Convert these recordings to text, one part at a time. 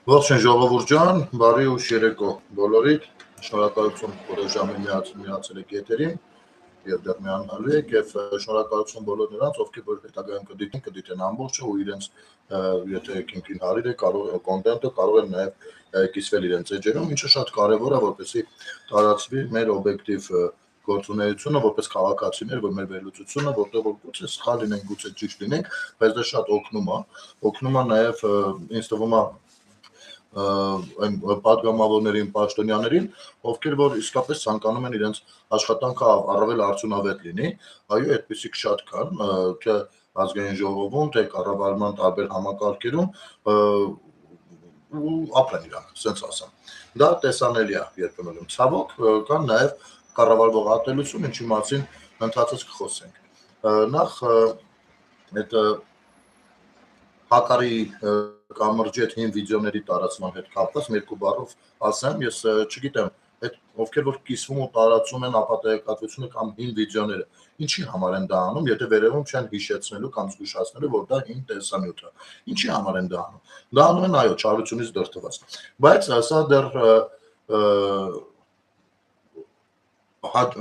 Ողջույն ժողովուրդ ջան, բարի ուշ երեկո բոլորիդ, շնորհակալություն, որ ժամին միացել եք եթերին եւ դեռ միանալու եք եւ շնորհակալություն բոլոր նրանց, ովքեր որ հետագայում կդիտեն ամբողջը ու իրենց եթե քինքին հարիր է կարող կոնտենտը կարող են նաեւ կիսվել իրենց էջերում, ինչը շատ կարեւոր է, որպեսզի տարածվի մեր օբյեկտիվ գործունեությունը որպես քաղաքացիներ, որ մեր վերլուծությունը, որտեղ որ գուցե սխալ լինենք, գուցե ճիշտ լինենք, բայց դա շատ օգնում է նաեւ ինձ թվում է այն պատգամավորներին, պաշտոնյաներին, ովքեր որ իսկապես ցանկանում են իրենց աշխատանքը առավել արդյունավետ լինի, այո, այդպիսիք շատ կան, թե ազգային ժողովում, թե կառավարման տարբեր համակարգերում ու ապրեն իրանք, ասենց ասեմ։ Դա տեսանելի է երբեմն ցավոք, կան նաև կառավարվող ատելություն, ինչի մասին ընդհանրապես կխոսենք։ Նախ այդ հակարի կամրջի այդ հին վիդեոների տարածման հետ կապված երկու բառով ասեմ, ես չգիտեմ, այդ ովքեր որ կիսվում ու տարածում են ապատեգատվությունը կամ հին վիդեոները, ինչի համար են դա անում, եթե վերևում չեն հիշեցնելու կամ զգուշացնելու, որ դա հին տեսանյութ է։ Ինչի համար են դա անում։ Դա անում են այո, չարությունից դրդված։ Բայց սա դեռ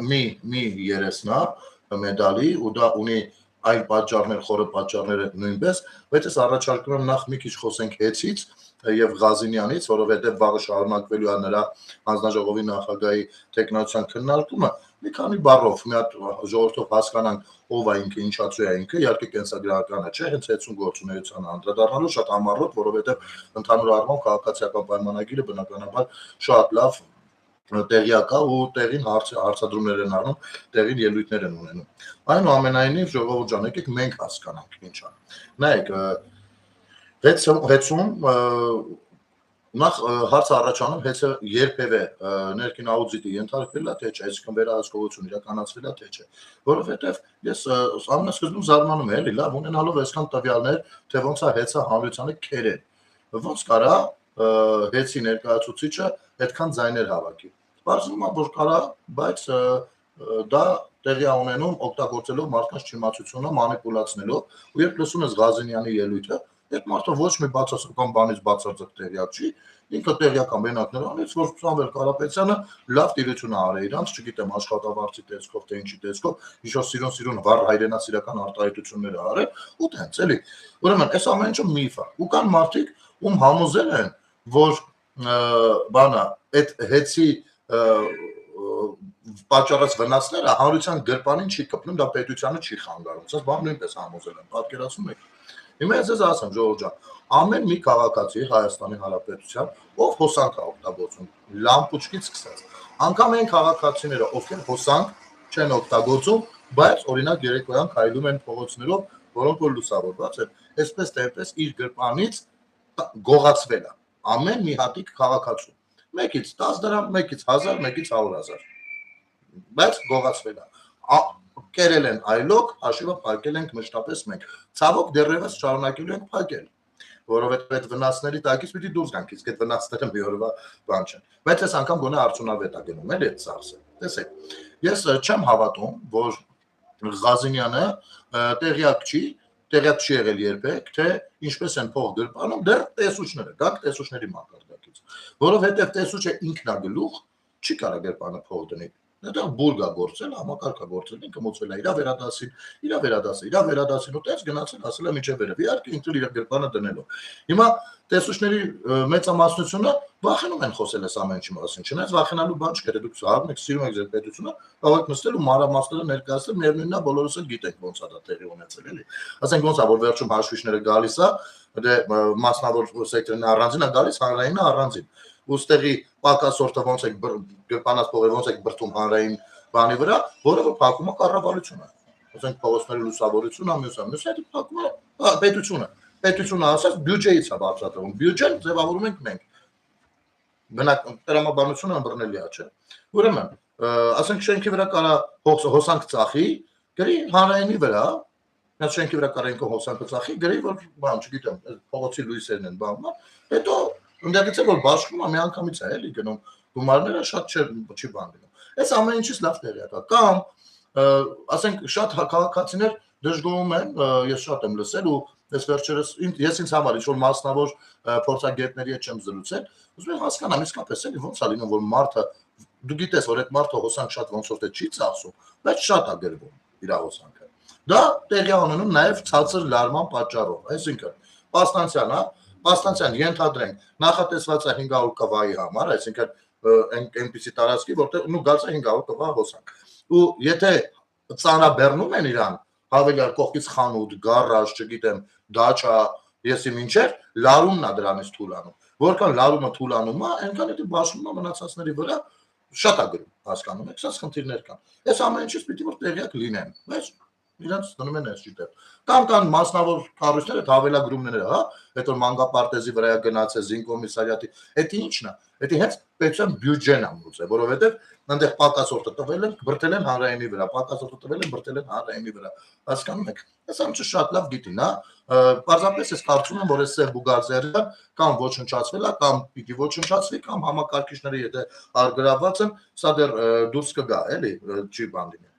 մի երեսնա մեդալի ու դա ունի այլ պատճառներ, խորը պատճառները նույնպես, բայց ես առաջարկում եմ նախ մի քիչ խոսենք Հեցից եւ Ղազինյանից, որովհետեւ վաղը շարունակվելու է նրա հանձնաժողովի նախագահի տեխնokration քննարկումը, մի քանի բառով, մի հատ ժողովրդով հասկանանք ով է ինքը, ինչացու է ինքը, իհարկե կենսագրականը չէ, հենց Հեցուն գործունեությանը անդրադառնալու շատ ամառոտ, որովհետեւ ընդհանուր առմամբ քաղաքացիական պայմանագիրը բնականաբար շատ լավ տեղյակա ու տեղին հարցադրումներ են անում, տեղին ելույթներ են ունենում։ Այնուամենայնիվ ժողովուրդ ջան, եկեք մենք հասկանանք ինչ է։ Նայեք, Հեցում նախ հարցը առաջանում հեցը երբևէ ներքին աուդիտի ենթարկվել է թե չէ, այսինքն վերահսկողություն իրականացվել է թե չէ, որովհետև ես ամենասկզբում զարմանում եմ, էլի լավ ունենալով այսքան տվյալներ, թե ոնց է հեցը հանրությանը քերել, ոնց կարա հեցի ներկայացուցիչը այդքան ձայներ հավաքի։ Պարզվում է, որ կարա, բայց դա տեղի է ունենում օգտագործելով մարդկանց չիմացությունը, մանիպուլացնելով, ու երբ լսում ես Ղազինյանի ելույթը, այդ մարդը ոչ մի բացասական բանից բացարձակ տեղյակ չի, ինքը տեղյակ է մենակ նրանից, որ Սամվել Կարապետյանը լավ տիրություն է արել իրանց, չգիտեմ, աշխատավարձի տեսքով, թե ինչի տեսքով, ինչ-որ սիրուն վառ հայրենասիրական արտահայտություններ է արել, ու տենց էլի։ Ուրեմն, այս ամեն ինչը միֆ է։ Ու կան մարդիկ, ում համոզել են, որ բանը այդ հեցի պատճառած վնասները հանրության գրպանին չի կպնում, դա պետությանը չի խանգարում։ Սա բան նույնպես համոզել են, պատկերացնում եք։ Հիմա ես ասեմ, ժողովուրդ ջան, ամեն մի քաղաքացի Հայաստանի Հանրապետության, ով հոսանք է օգտագործում, լամպուչկից սկսած, անգամ այն քաղաքացիները, ովքեր հոսանք չեն օգտագործում, բայց օրինակ երեկոյան քայլում են փողոցներով, որոնք որ լուսավորված են, այսպես թե այնպես իր գրպանից գողացվել է ամեն մի հատիկ քաղաքացու։ Մեկից 10 դրամ, մեկից 1000, մեկից 100,000։ Բայց գողացվել է։ Կերել են այլոք, հաշիվը փակել ենք մշտապես մենք։ Ցավոք դեռևս շարունակելու ենք փակել, որովհետև այդ վնասների տակից պիտի դուրս գանք, իսկ այդ վնասները մի օրվա բան չեն։ Բայց այս անգամ գոնե արդյունավետ է գնում, էլի այդ ծախսը։ Տեսեք, ես չեմ հավատում, որ Ղազինյանը տեղյակ չի եղել երբեք, թե ինչպես են փող գրպանում դեռ տեսուչները, գաք տեսուչների մակարդակից, որովհետև տեսուչը ինքնագլուխ չի կարող գրպանը փող դնի։ Դա բուրգա գործել, համակարգա գործել, ինքը մոծվել է իր վերադասին, ու տես գնացել, ասել է միջև վերև, իհարկե ինքը իր գրպանը դնելով։ Հիմա տեսուչների մեծամասնությունը վախենում են խոսել այս ամեն ինչի մասին, չնայած վախենալու բան չկա, դուք հարում եք, սիրում եք ձեր պետությունը, կարող եք նստել ու մանրամասները ներկայացնել, միևնույնն է բոլորս էլ գիտենք ոնց է դա տեղի ունեցել, էլի։ Ասենք ոնց է, որ վերջում հաշվիչները գալիս է, դե մասնավոր սեկտորին առանձին է գալիս, հանրայինը առանձին։ Ոստեղի պակասորտը ոնց է գրպանած փողը ոնց է բրտում հանրային բանի վրա, որը որ փակում է կառավարությունը։ Ասենք փողոցների լուսավորությունը, մյուսը փակում է պետությունը։ Պետությունը ասած բյուջեից է բացատրվում։ Բյուջեն ձևավորում ենք մենք։ Բնակ տրամաբանությունը ըմբռնելի է, չէ։ Ուրեմն, ասենք շենքի վրա կարա հոսանք ծախի, գրի հանրայինի վրա, նա շենքի վրա կարա ինքը հոսանքը ծախի, գրի որ բան, չգիտեմ, փողոցի լույսերն են բանն, հետո ընդդեղից է որ բաշխում է միանգամից է էլի գնում գումարները շատ չի բան լինում։ Այս ամեն ինչից լավ տեղյակ է։ Կամ ասենք շատ քաղաքացիներ դժգոհում են, ես շատ եմ լսել ու Ես վերջերս ես ինձ համար ինչ որ մասնավոր փորձագետների հետ չեմ զրուցել, ուզում եմ հասկանամ իսկապես էլի ոնց է լինում, որ մարդը դու գիտես, որ այդ մարդը հոսանք շատ ոնց որ թե չի ծախսում, բայց շատ է գրվում իր հոսանքը։ Դա տեղի ունենում նաև ցածր լարման պատճառով, այսինքն Պաստանցյան, հա, Պաստանցյան ենթադրենք նախատեսված է 500 կվայի համար, այսինքն այնպիսի տարածքի, որտեղ նու գալիս է 500 կվա հոսանք։ Ու եթե ծանրաբեռնում են իրան, հավելյալ կողքից խանութ, գարաժ, չգիտեմ, դաչա, եսի մինչև լարումն է դրանից թուլանում։ Որքան լարումը թուլանում է, այնքան էդի բաշխում է մնացածների վրա շատ է գրում, հասկանում եք, սա խնդիրներ կան։ Այս ամեն ինչից պիտի որ տեղյակ լինեն, բայց իրանց դնում են այս ճիշտ։ Կամ կան մասնավոր կառույցները, հավելագրումները, հա, այդ որ մանկապարտեզի վրա գնացել զինկոմիսարիատի, դա ի՞նչն է։ Դա հենց պետության բյուջեն է մուծել, որովհետև այնտեղ պակասորտը տվել են, բրտել են հանրայինի վրա, պակասորտը տվել են, բրտել են հանրայինի վրա։ Հասկանում եք։ Այս ամենը շատ լավ գիտին, հա։ Պարզապես ես կարծում եմ, որ այս Բուգալձերը կամ ոչնչացվել է, կամ պիտի ոչնչացվի, կամ համակարգիչները եթե արգրաված են, սա դեռ դուրս կգա, էլի, չի բան լինի։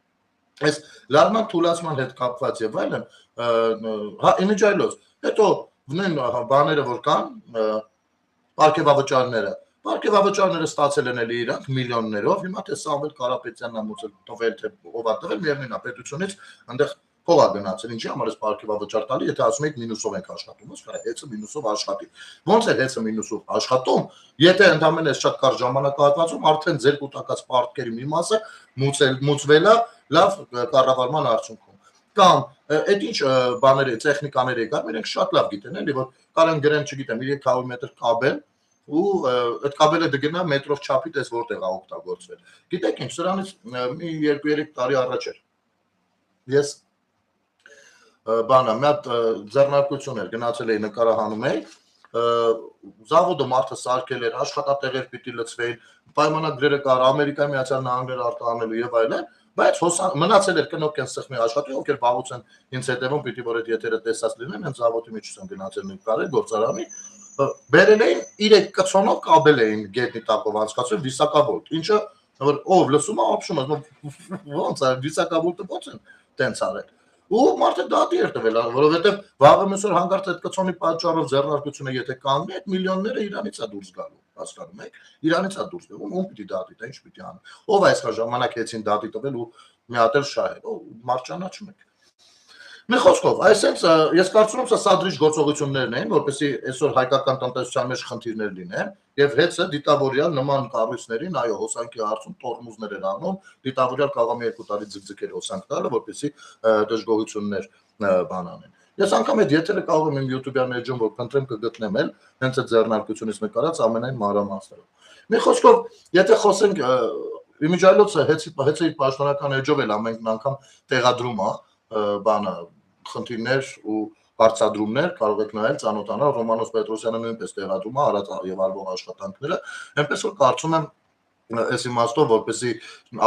Այս լարման թուլացման հետ կապված եւ այլն, հա, իմիջայլոց, հետո նույն բաները որ կան, պարգևավճարները Պարգևավճարները ստացել են էլի իրանք միլիոններով, հիմա թե Սամվել Կարապետյանն է մուծել, տվել թե ով է տվել, միևնույն է պետությունից այնտեղ փող է գնացել, ինչի համար էս պարգևավճար տալի, եթե ասում եք մինուսով ենք աշխատում, ո՞նց կարա հեծը մինուսով աշխատի։ Ոնց է հեծը մինուսով աշխատում, եթե ընդամենը այս շատ կարճ ժամանակահատվածում արդեն ձեր կուտակած պարտքերի մի մասը մուծվել է լավ կառավարման արդյունքում։ Կամ այդ ինչ բաների, տեխնիկաների կար, իրենք շատ լավ գիտեն, էլի որ կարան գրեն, չգիտեմ, 300 մետր կաբել ու այդ կաբելը դգնա մետրով չափի տես որտեղ է օգտագործվել։ Գիտեք ինչ, սրանից մի 2-3 տարի առաջ էր։ Ես բանը մի հատ ձեռնարկություն էր, գնացել էի նկարահանում էի, զավոդը մարդը սարքել էր, աշխատատեղեր պիտի լցվեին, պայմանագրերը կար, Ամերիկայի Միացյալ Նահանգներ արտահանելու եւ այլն, բայց մնացել էր կնոկեն սխմի աշխատի, ովքեր բաղուց են ինձ հետևում, պիտի որ այդ եթերը տեսած լինեն, հենց զավոդի միջից են գնացել նկարել գործարանի, բերել էին 3 կցոնով կաբել էին գետնի տակով անցկացրել վիսակավոլտ, ինչը որ ով լսում է ապշում է, ոնց է վիսակավոլտը ոնց են տենց արել։ Ու մարդը դատի էր տվել, որովհետև վաղը մեսօր հանգարց այդ կցոնի պատճառով ձեռնարկությունը եթե կանգնի, այդ միլիոնները իրանից է դուրս գալու, հասկանում եք, իրանից է դուրս գալու, ում պիտի դատի տա, ինչ պիտի անի։ Ով այսքան ժամանակ հեցին դատի տվել ու մի հատ էլ շահել, մարդ ճանաչում եք։ Մի խոսքով, այսինքն ես կարծում եմ, սա սադրիչ գործողություններն են, որպեսզի այսօր հայկական տնտեսության մեջ խնդիրներ լինեն, եւ հեծը դիտավորյալ նման կառույցներին, այո, հոսանքի հարցում տորմուզներ են անում, դիտավորյալ կարող է 2 տարի ձգձգել հոսանք տալը, որպեսզի դժգոհություններ բան անեն։ Ես անգամ այդ եթերը կարող եմ իմ YouTube-յան էջում, որ փնտրեմ կգտնեմ էլ, հենց այդ ձեռնարկությունից նկարած ամենայն մանրամասներով։ Մի խոսքով, եթե խոսենք իմիջայլոցը հեծի պաշտոնական էջով էլ ամեն անգամ տեղադրում է բանը խնդիրներ ու հարցադրումներ կարող եք նայել ծանոթանալ Ռոմանոս Պետրոսյանը նույնպես տեղադրում է արած եւ արվող աշխատանքները այնպես որ կարծում եմ այս իմաստով որպեսզի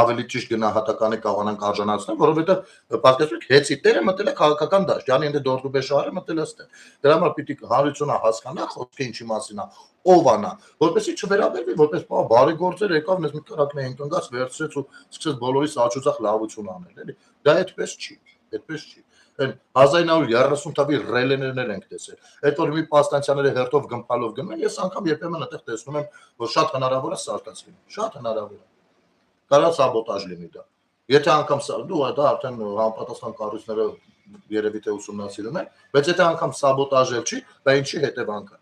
ավելի ճիշտ գնահատականի կարողանանք արժանացնել որովհետեւ պատկերացրեք հեծի տերը մտել է քաղաքական դաշտ յանի ընդ Դորդուբեշարը մտել է ստե դրա համար պիտի հարությունը հասկանա խոսքը ինչի մասին է ով անա որպեսզի չվերաբերվի որպես բարի գործեր եկավ մեզ մի կրակն էին կնգած վերցրեց ու սկսեց բոլորիս աճուծախ լավություն անել էլի դա այդպես չի Այն 1930 թվականի ռելեներներ ենք տեսել։ Այդ որ մի պաստանցյաները հերթով գմփալով գնում են, ես անգամ երբեմն այդտեղ տեսնում եմ, որ շատ հնարավոր է սարկած լինի։ Շատ հնարավոր է։ Կարա սաբոտաժ լինի դա։ Եթե անգամ դու դա արդեն համապատասխան կառույցները երևի թե ուսումնասիրում են, բայց եթե անգամ սաբոտաժել չի, դա ինչի հետևանք է։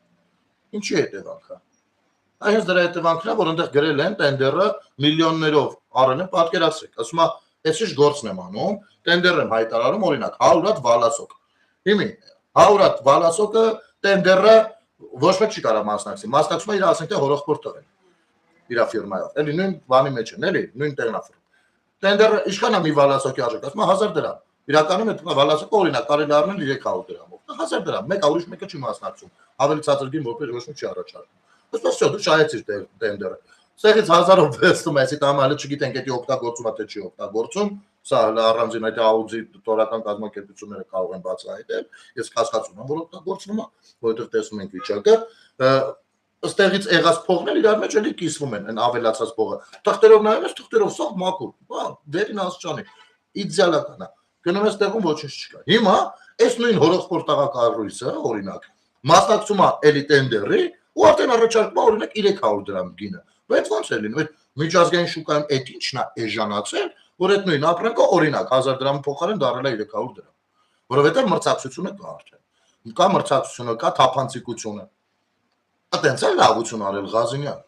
Ինչի հետևանք է։ Այս դրա հետևանքն է, որ այնտեղ գրել են տենդերը միլիոններով առել են, պատկերացրեք։ Ասում է Ես ինչ գործն եմ անում, տենդեր եմ հայտարարում, օրինակ 100 հատ վալասոկ։ Հիմի 100 հատ վալասոկը տենդերը ոչ մեկ չի կարող մասնակցի։ Մասնակցում է իր ասենք թե հորոխբորդ տվել։ Իր ֆիրմայով։ Էլի նույն բանի մեջ են, էլի, նույն տեխնաֆիրմ։ Տենդերը ինչքան է մի վալասոկի արժեք, ասում է 1000 դրամ։ Իրականում այդ վալասոկը օրինակ կարելի առնել 300 դրամով։ 1000 դրամ, մեկ ուրիշ մեկը չի մասնակցում։ Ավելի ցածր գին որպես ոչ մեկ չի առաջարկում։ Ըստ դու շահեցիր տենդերը։ Սեղից 1000-ով վերցնում ես, դա մալը չգիտենք, դա օգտագործում է թե չի օգտագործում, սա առանձին այդ աուդի տորական կազմակերպությունները կարող են բացահայտել, ես կասկածում եմ, որ օգտագործվում է, որովհետև տեսնում ենք վիճակը, ըստեղից եղած փողն էլ իրար մեջ էլի կիսվում են, այն ավելացած փողը, թղթերով նայում ես, թղթերով սող մաքուր, վերին ասճանի, իդեալական է, գնում ես տեղում ոչինչ չկա, հիմա Այս նույն հորոխորտաղակառույցը, օրինակ, մասնակցում է էլի տենդերի ու արդեն առաջարկում է օրինակ 300 դրամ գինը։ Բայց ո՞նց է լինում, այդ միջազգային շուկայում այդ ի՞նչն է էժանացել, որ այդ նույն ապրանքը օրինակ 1000 դրամի փոխարեն դառել է 300 դրամ, որովհետև մրցակցությունը կա արդեն։ Կա մրցակցությունը, կա թափանցիկությունը։ Այդտենց է լավություն արել Ղազինյան։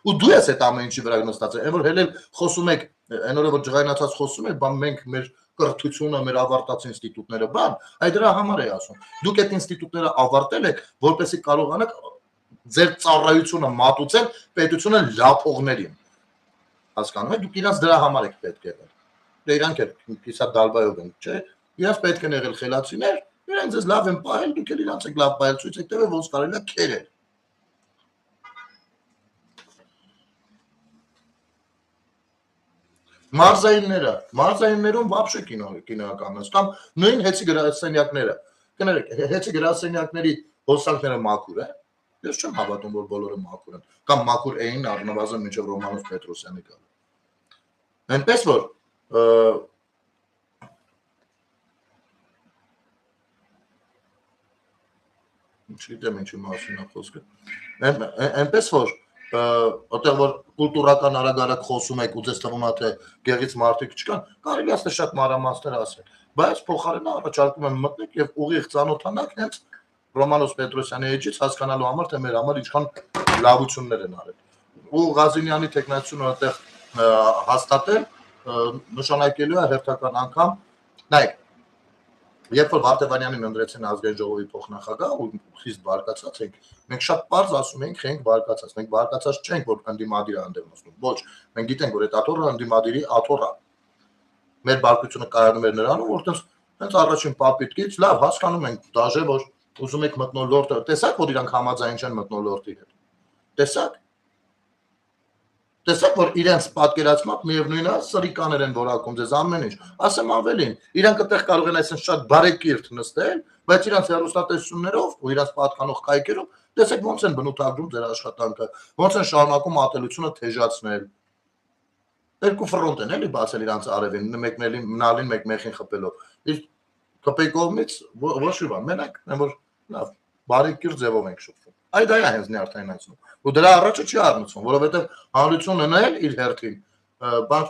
Ու դու ես այդ ամեն ինչի վրա նստած, այն որ հենց խոսում եք, այն օրը որ ջղայնացած խոսում եք, բան մենք մեր կրթությունը, մեր ավարտած ինստիտուտները, բան, այդ դրա համար է ասում։ Դուք այդ ինստիտուտները ավարտել եք, որպեսզի կարողանաք ձեր ծառայությունը մատուցել պետությունը լափողներին։ Հասկանում եք, դուք իրանց դրա համար եք պետք եղել։ Դե իրանք էլ կիսա դալբայով են, չէ՞։ Իրանց պետք են եղել խելացիներ, իրանք ձեզ լավ են պահել, դուք էլ իրանց եք լավ պահել, ցույց եք տվել, ոնց կարելի է քերել։ Մարզայիններում вообще կինոականnost կամ նույն հեծի գրասենյակները։ Կներեք, հեծի գրասենյակների հոսանքները մաքուր է։ Ես չեմ հավատում, որ բոլորը մաքուր են։ Կամ մաքուր էին առնվազն մինչև Ռոմանոս Պետրոսյանի գալը։ Այնպես որ չգիտեմ ինչի մասին է խոսքը։ Այնպես որ որտեղ որ կուլտուրական արագ-արագ խոսում եք ու ձեզ թվում է թե գեղից մարդիկ չկան, կարելի է շատ մանրամասներ ասել, բայց փոխարենը առաջարկում եմ մտնեք եւ ուղիղ ծանոթանաք հենց Ռոմանոս Պետրոսյանի էջից հասկանալու համար թե մեր համար ինչքան լավություններ են արել։ Ու Ղազինյանի տեխնացիությունը այդտեղ հաստատել նշանակելու է հերթական անգամ, նայեք, երբ որ Վարդևանյանին ընտրեցին ազգային ժողովի փոխնախագահ ու խիստ բարկացած ենք, մենք շատ པարզ ասում ենք, ենք բարկացած, մենք բարկացած չենք, որ ընդդիմադիրը անդեղ նստում, ոչ, մենք գիտենք, որ այդ աթոռը ընդդիմադիրի աթոռ է։ Մեր բարկությունը կայանում էր նրանում, որտեղ հենց առաջին պապիտկից լավ հասկանում ենք, դաժե որ ուզում եք մթնոլորտը, տեսակ որ իրանք համաձայն չեն մթնոլորտի հետ։ Տեսակ որ իրենց պատկերացմամբ միևնույնն է սրիկաներ են որակում ձեզ ամեն ինչ։ Ասեմ ավելին, իրանք այդտեղ կարող են այսպես շատ բարեկիրթ նստել, բայց իրանք հեռուստատեսություններով ու իրանք պատկանող կայքերով տեսեք ոնց են բնութագրում ձեր աշխատանքը, ոնց են շարունակում ատելությունը թեժացնել։ Երկու ֆրոնտ են էլի բացել իրանք արևին, մեկն մնալին, մեկ մեխին խփելով։ Իսկ կպեի կողմից ոչ մի բան, մենակ, որ լավ, բարեկիրթ ձևով ենք շփվում։ Այդ դա է հենց նյարդայնացնում։ Ու դրա առաջը չի առնցվում, որովհետև հանրությունն էլ իր հերթին, բան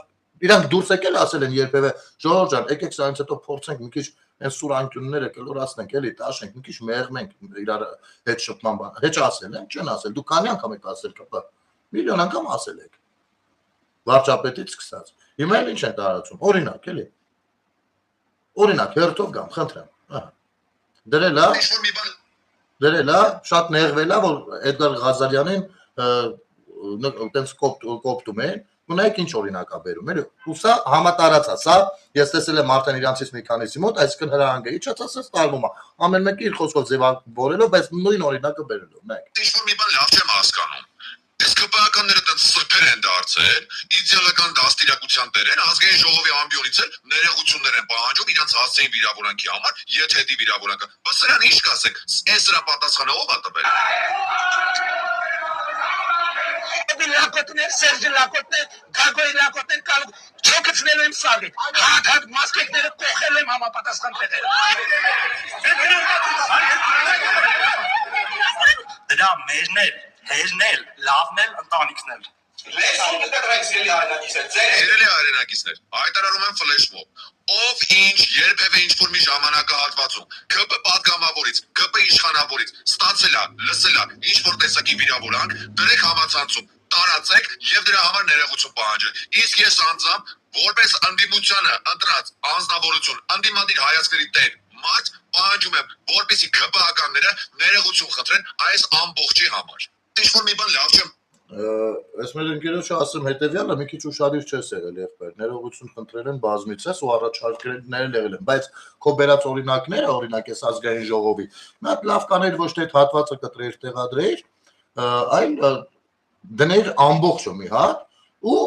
իրանք դուրս եկել ասել են երբևէ Ժողովուրդ ջան, եկեք սրանից հետո փորձենք մի քիչ այն սուր անկյունները կլորացնենք, էլի տաշենք, մի քիչ մեղմենք իրար հետ շփման բան։ Հեչ ասել են, չեն ասել։ Դուք քանի անգամ եք ասել կապա։ Միլիոն անգամ ասել եք։ Վարչապետից սկսած։ Հիմա էլ ինչ են տարածում։ Օրինակ, էլի։ Օրինակ, հերթով գամ, խնդրեմ։ Ահա։ Դրել է, շատ նեղվել է, որ Էդգար Ղազարյանին այտենց կոպտում են, ու նայեք ինչ օրինակ է բերում, էլի։ Ու սա համատարած է, սա ես տեսել եմ արդեն իրանցից մի քանիսի մոտ, այսինքն հրահանգը իջած ասած տարվում է։ Ամեն մեկը իր խոսքով ձևավորելով, բայց նույն օրինակը բերելով, նայեք։ Ինչ որ մի բան լավ չեմ հասկանում։ Այս կպականները տենց սրբեր են դարձել, իդեալական դաստիարակության տեր են, ազգային ժողովի ամբիոնից էլ ներողություններ են պահանջում իրանց հասցեին վիրավորանքի համար, եթե դի վիրավորանքը։ Բայց սրան ինչ կասեք, այս սրա պատասխանը ով է տվել։ Լակոտներ, Սերժի լակոտներ, Գագոյի լակոտներ կարող չոքցնելու եմ սալի։ Հատ մասկետները կողել եմ համապատասխան տեղերը։ Դրա մերն էլ, հերն էլ, լավն էլ, ընտանիքն էլ։ Երելի հայրենակիցներ, հայտարարում եմ ֆլեշմոբ։ Ով ինչ երբևէ ինչ-որ մի ժամանակահատվածում ԿՊ պատգամավորից, ԿՊ իշխանավորից ստացել է, լսել է ինչ-որ տեսակի վիրավորանք, դրեք համացանցում, տարածեք եւ դրա համար ներողություն պահանջեք։ Իսկ ես անձամբ որպես ընդդիմությանը ընտրած անձնավորություն, ընդդիմադիր հայացքների տեր մարդ պահանջում եմ, որպեսզի ԿՊ-ականները ներողություն խնդրեն այս ամբողջի համար։ Ինչ-որ մի բան լավ չեմ Այս մեր ընկերոջը ասեմ հետևյալը մի քիչ ուշադիր չես եղել եղբայր, ներողություն խնդրել են բազմիցս ու առաջարկներ եղել են, բայց քո բերած օրինակները, օրինակ էս ազգային ժողովի, մի հատ լավ կաներ ոչ թե այդ հատվածը կտրեր տեղադրեիր, այլ դներ ամբողջը մի հատ ու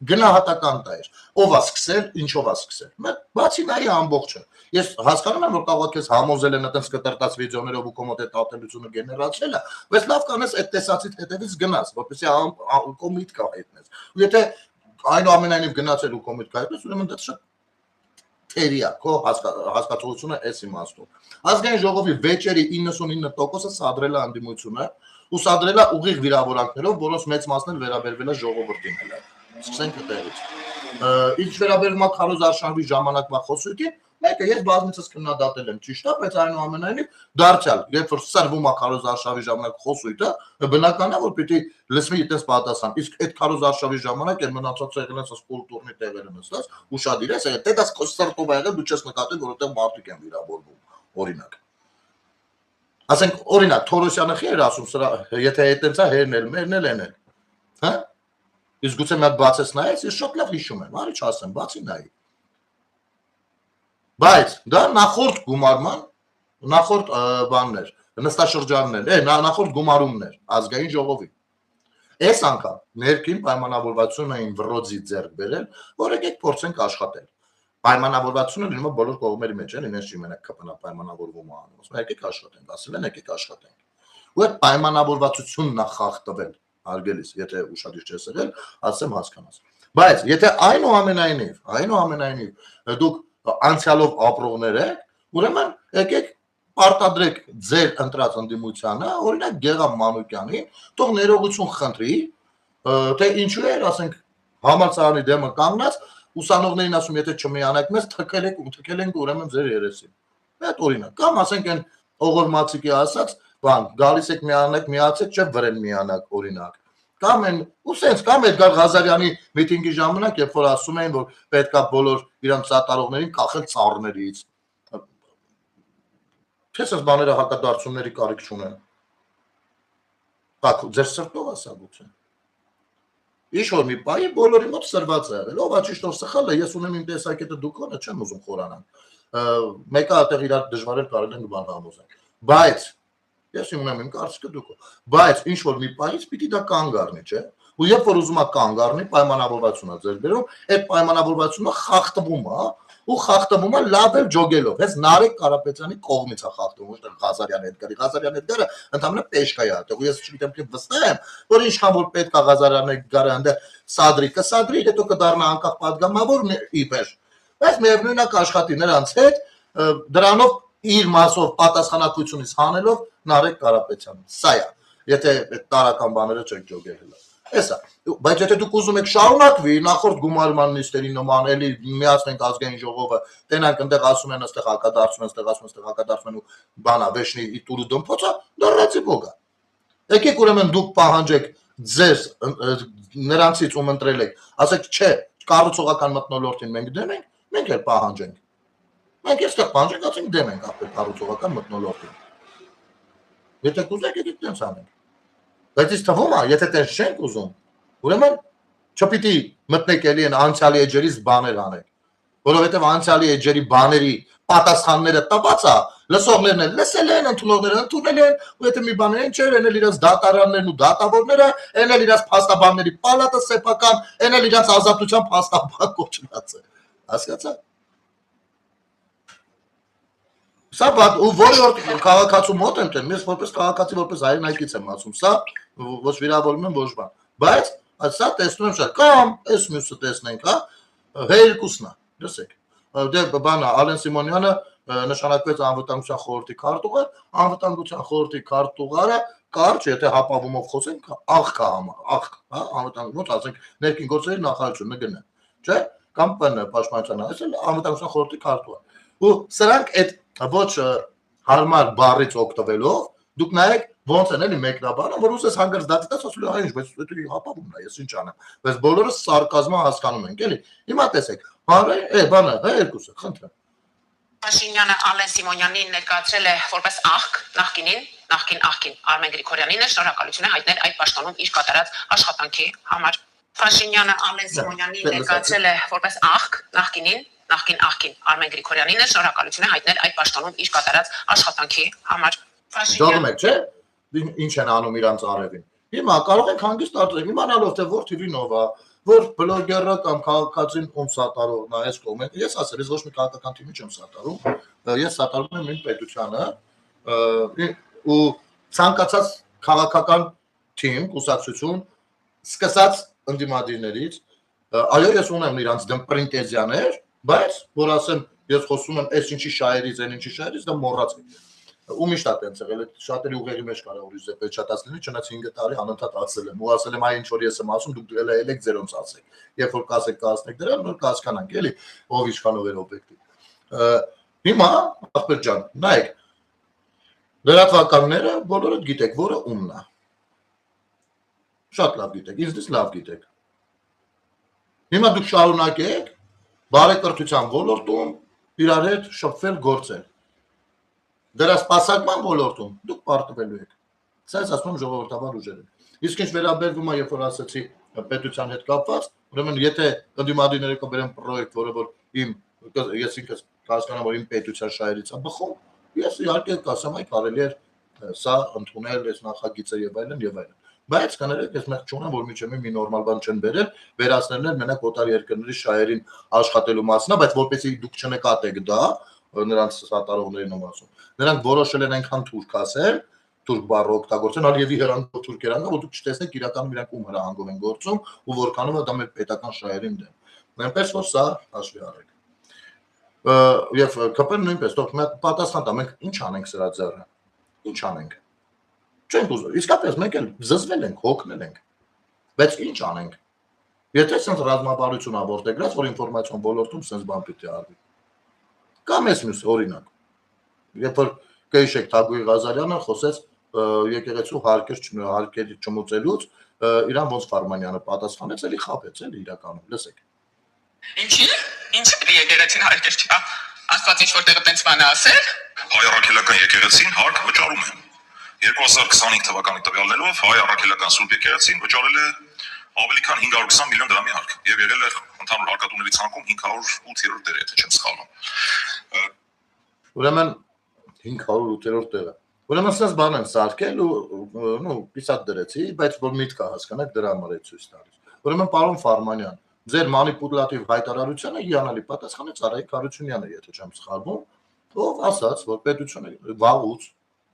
գնահատական տայր։ Ով է սկսել, ինչով է սկսել։ Բացի նայի ամբողջը։ Ես հասկանում եմ, որ կարող ես համոզել են այդպես կտրտած վիդեոներով ու կոմոդ այդ ատելությունը գեներացել է, բայց լավ կանես այդ տեսածից հետևից գնաս, որպեսզի կոմիտք հայտնես։ Ու եթե այնուամենայնիվ գնացել ու կոմիտք հայտնես, ուրեմն դա շատ թերիա, քո հասկացողությունը էս իմաստում։ Ազգային ժողովի վեճերի 99%-ը սադրել է անդիմությունը, ու սադրել է ուղիղ վիրավորանքներով, որոնց մեծ մասն էլ վերաբերվել է ժողովրդին հələ։ Սկսենք այդտեղից։ Ինչ վերաբերում է Քարոզ Արշավի ժամանակվա խոսույթին, մեկը ես բազմիցս քննադատել եմ, ճիշտ է, բայց այնուամենայնիվ դարձյալ, երբ որ սրվում է Քարոզ Արշավի ժամանակ խոսույթը, բնական է, որ պիտի լսվի այդպես պատասխան։ Իսկ այդ Քարոզ Արշավի ժամանակ են մնացած եղել են կուլտուրնի տեղերը նստած, ուշադիր ես, դե դա սրտով ա եղել, դու չես նկատել, որովհետև մարդիկ են վիրավորվում, օրինակ։ Ասենք, օրինակ, Թորոսյանը խի էր ասում, սրա, եթե այդտենց է հերնել, մերնել են էլ, հա։ Իսկ գուցե մի հատ բացես նայես, ես շատ լավ հիշում եմ, արի չասեմ, բացի նայի։ Բայց դա նախորդ գումարման, նախորդ բաններ, նստաշրջաններ, նախորդ գումարումներ, ազգային ժողովի։ Այս անգամ ներքին պայմանավորվածություն էին վրոձի ձեռք բերել, որ եկեք փորձենք աշխատել։ Պայմանավորվածությունը լինում է բոլոր կողմերի մեջ, էլ ինձ չի մենակ ԿՊՆ պայմանավորվում է անում, ասում եկեք աշխատենք, ասել են եկեք աշխատենք։ Ու այդ պայմանավորվածությունն է խախտվել, հարգելիս, եթե ուշադիր չես եղել, ասեմ հասկանաս։ Բայց եթե այնուամենայնիվ դուք անցյալով ապրողներ եք, ուրեմն եկեք պարտադրեք ձեր ընտրած ընդդիմությանը, օրինակ Գեղամ Մանուկյանին, թող ներողություն խնդրի, թե ինչու էր, ասենք, համալսարանի դեմը կանգնած, ուսանողներին ասում, եթե չմիանաք մեզ, թքել ենք ուրեմն ձեր երեսին։ Այդ օրինակ, կամ ասենք այն Օղոր Մացիկի ասած, բան, գալիս եք միանաք, միացեք, չէ վրեն միանաք, օրինակ։ Կամ են, ու սենց, կամ Էդգար Ղազարյանի միտինգի ժամանակ, երբ որ ասում էին, որ պետք է բոլոր իրանց սատարողներին կախել ծառներից։ Թե սենց բաները հակադարձումների կարիք չունեն։ Տակ, ձեր սրտով ասա գուցե։ Ինչ-որ մի պահի բոլորի մոտ սրված է եղել, ով ճիշտ ով սխալ է, ես ունեմ իմ տեսակետը, դուք ոնը չեմ ուզում խորանալ։ Մեկը այդտեղ իրար դժվարել կարելի են բան համոզել։ Բայց ես ունեմ իմ կարծիքը դուք։ Բայց ինչ-որ մի պահից պիտի դա կանգ առնի, չէ՞։ Ու երբ որ ուզում է կանգ առնի, պայմանավորվածություն է ձեր բերում, այդ պայմանավորվածությունը խախտվում է, ու խախտվում է լավ էլ ջոգելով։ Հենց Նարեկ Կարապետյանի կողմից է խախտվում, ոչ թե Ղազարյանի Էդգարի։ Ղազարյանի Էդգարը ընդհանրապես պեշկա է, այդտեղ ես չգիտեմ թե վստահ եմ, որ ինչքան որ պետք է Ղազարյանի Էդգարը այնտեղ սադրի, հետո կդառնա անկախ падգամավոր իբեր։ Բայց միևնույն է կաշխատի նրանց հետ, դրանով իր մասով պատասխանատվությունից հանելով Նարեկ Կարապետյանին։ Սա է, եթե այդ տարական բաները չեք ջոգել հələ։ Էսա, բայց եթե դուք ուզում եք շարունակվի նախորդ գումարման նիստերի նման, էլի միացնենք ազգային ժողովը, տենանք այնտեղ ասում են, այստեղ հակադարձում են, այստեղ ասում են, այստեղ հակադարձում են ու բանա, վեշնի տուրու դմփոցա, դեռացի բոգա։ Եկեք ուրեմն դուք պահանջեք ձեզ նրանցից ում ընտրել եք, ասեք, չէ, կառուցողական մթնոլորտին մենք դեմ ենք, մենք էլ պահանջենք։ Մենք այստեղ պահանջենք, ասենք դեմ ենք ապել կառուցողական մթնոլորտին։ Եթե կուզեք, եկեք տենց անենք։ Բայց ինձ թվում է, եթե տենց չենք ուզում, ուրեմն չպիտի մտնեք էլի են անցյալի էջերից բաներ անեք, որովհետև անցյալի էջերի բաների պատասխանները տված է, լսողներն են լսել են, ընդունողները ընդունել են, ու եթե մի բան են չէր, են էլ իրաց դատարաններն ու դատավորները, են էլ իրաց փաստաբանների պալատը սեփական, են էլ իրաց ազատության փաստաբան կոչված է։ Հասկացա՞ք։ Սա ու որը որ քաղաքացու մոտ եմ տեն, ես որպես քաղաքացի, որպես հայրենակից եմ ասում, սա ոչ վիրավորում եմ ոչ բան, բայց սա տեսնում եմ շատ, կամ այս մյուսը տեսնենք, հա, երկուսն է, լսեք, դե բանը Ալեն Սիմոնյանը նշանակվեց անվտանգության խորհրդի քարտուղար, անվտանգության խորհրդի քարտուղարը կարճ, եթե հապավումով խոսենք, աղք է համար, աղք, հա, անվտանգ, ոնց ասենք, ներքին գործերի նախարարությունը գնա, չէ, կամ ՊՆ պաշտպանության, այսինքն անվտանգության խորհրդի քարտուղար։ Ու սրանք այդ ոչ հարմար բառից օգտվելով դուք նայեք ոնց են էլի մեկնաբանը, որ ուզես հանգարց դատից ասում այ ինչ, բայց դա հապավումն է, ես ինչ անեմ։ Բայց բոլորը սարկազմա հասկանում ենք, էլի։ Հիմա տեսեք, բանը, հա երկուսը, խնդրեմ։ Փաշինյանը Ալեն Սիմոնյանին ներկայացրել է որպես աղք նախկին աղքին Արմեն Գրիգորյանին է շնորհակալություն է հայտնել այդ պաշտոնում իր կատարած աշխատանքի համար։ Փաշինյանը Ալեն Սիմոնյանին ներկայացրել է որպես աղք նախկին աղքին Արմեն Գրիգորյանին է շնորհակալություն է հայտնել այդ պաշտոնում իր կատարած աշխատանքի համար։ Դողում եք, չէ՞։ Ինչ են անում իրանց արևին։ Հիմա կարող ենք հանգիստ արտադրել, իմանալով թե որ TV-նով է, որ բլոգերը կամ քաղաքացին ում սատարողն է, այս կողմեն։ Ես ասել, ես ոչ մի քաղաքական թիմի չեմ սատարում, ես սատարում եմ իմ պետությանը ու ցանկացած քաղաքական թիմ, կուսակցություն, սկսած ընդդիմադիրներից, այո, ես ունեմ իրանց դեմ պրինտեզիաներ, Բայց որ ասեմ, ես խոսում եմ այս ինչի շահերից, այն ինչի շահերից, դա մոռացեք։ Ու միշտ է տենց եղել, շատերի ուղեղի մեջ կարող է ուժը պետչատած լինի, չնայած 5 տարի անընդհատ ասել եմ, ու ասել եմ, այ ինչ որ ես եմ ասում, դուք դրել եք ձերոնց ասեք։ Երբ որ կասեք կասնեք դրան, նոր կհասկանանք, էլի, ով իշխանող էր օբյեկտիվ։ Հիմա, ախպեր ջան, նայեք, լրատվականները բոլորդ գիտեք, որը ումն է։ Շատ լավ գիտեք, ինձնից լավ գիտեք։ Հիմա դուք շարունակեք բարեկրթության ոլորտում իրար հետ շփվել գործել։ Դրա սպասարկման ոլորտում դուք պարտվելու եք։ Սա ես ասում եմ ժողովրդավար ուժերին։ Իսկ ինչ վերաբերվում է, երբ որ ասացի պետության հետ կապված, ուրեմն եթե ընդդիմադիրները կբերեն պրոյեկտ, որը որ ես ինքս հասկանամ, որ իմ պետության շահերից է բխում, ես իհարկե կասեմ, այ կարելի է սա ընդունել, այս նախագիծը եւ այլն եւ այլն։ Բայց կներեք, ես մեղք չունեմ, որ միջև մի նորմալ բան չեն բերել, վերացնելն էլ մենակ օտար երկրների շահերին աշխատելու մասն է, բայց որպեսզի դուք չնկատեք դա, նրանց սատարողներին եմ ասում։ Նրանք որոշել են այնքան թուրք ասել, թուրք բառը օգտագործեն, ալիևի հրանքով թուրքերանգա, որ դուք չտեսնեք իրականում իրանք ում հրահանգով են գործում ու որքանով է դա մեր պետական շահերին դեմ։ Այնպես որ սա հաշվի առեք։ Եվ ԿՊ-ն նույնպես, թող մենք պատասխան տա, մենք ինչ անենք սրա ձեռը։ Ինչ անենք։ Չենք ուզում։ Իսկապես մենք էլ զզվել ենք, հոգնել ենք։ Բայց ինչ անենք։ Եթե sense ռազմավարություն աբորտեգրած, որ ինֆորմացիոն ոլորտում sense բան պիտի արվի։ Կամ էս մյուս օրինակ։ Երբ որ կհիշեք Թագուհի Ղազարյանը խոսեց եկեղեցու հարկերի չմուծելուց, իրան ոնց Ֆարմանյանը պատասխանեց, էլի խաբեց, էլի իրականում, լսեք։ Ինչի՞։ Ինչի՞ պիտի եկեղեցին հարկեր չկա։ Աստված ինչ որտեղ տենց բան է ասել։ Հայ առաքելական եկեղեցին հարկ վճարում է։ 2025 թվականի տվյալներով հայ առաքելական սուրբ եկեղեցին վճարել է ավելի քան 520 միլիոն դրամի հարկ եւ եղել է ընդհանուր հարկատուների ցանկում 508-րդ դեր, եթե չեմ սխալվում։ Ուրեմն 508-րդ տեղը։ Ուրեմն ասես բան են սարքել ու պիսատ դրեցի, բայց որ միտքը հասկանաք դրա համար է ցույց տալիս։ Ուրեմն պարոն Ֆարմանյան, ձեր մանիպուլատիվ հայտարարությանը հիանալի պատասխանեց Արայիկ Հարությունյանը, եթե չեմ սխալվում, ով ասաց, որ պետությունը վաղուց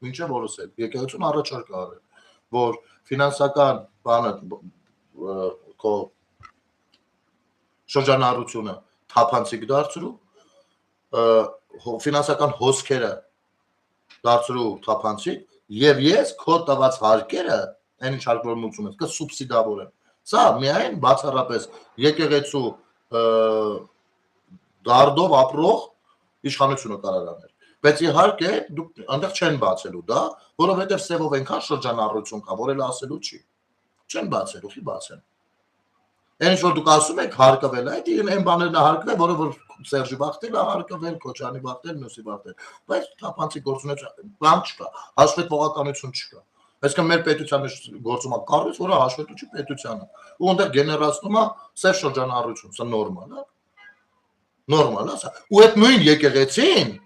մինչև օրս էլ եկեղեցուն առաջարկ արել, որ ֆինանսական բանը քո շրջանառությունը թափանցիկ դարձրու, ֆինանսական հոսքերը դարձրու թափանցիկ եւ ես քո տված հարկերը, այն ինչ հարկեր մուծում ես, կսուբսիդավորեմ։ Սա միայն բացառապես եկեղեցու դարդով ապրող իշխանությունը կարող անել։ Բայց իհարկե դուք այնտեղ չեն բացելու դա, որովհետև սևով այնքան շրջանառություն կա, որ էլ ասելու չի։ Չեն բացելու, ի բացեն։ Այն ինչ որ դուք ասում եք հարկվել, այդ այն բաներն է հարկվել, որը որ Սերժի Բախտելն է հարկվել, Քոչարյանի Բախտելն, Մյուսի Բախտելն, բայց թափանցիկ գործունեություն բան չկա, հաշվետվողականություն չկա։ Այսինքն մեր պետության մեջ գործում է կառույց, որը հաշվետու չի պետությանը, ու այնտեղ գեներացնում է սև շրջանառություն, սա նորմալ է։ Նորմալ է սա։ Ու այդ նույն եկեղեցին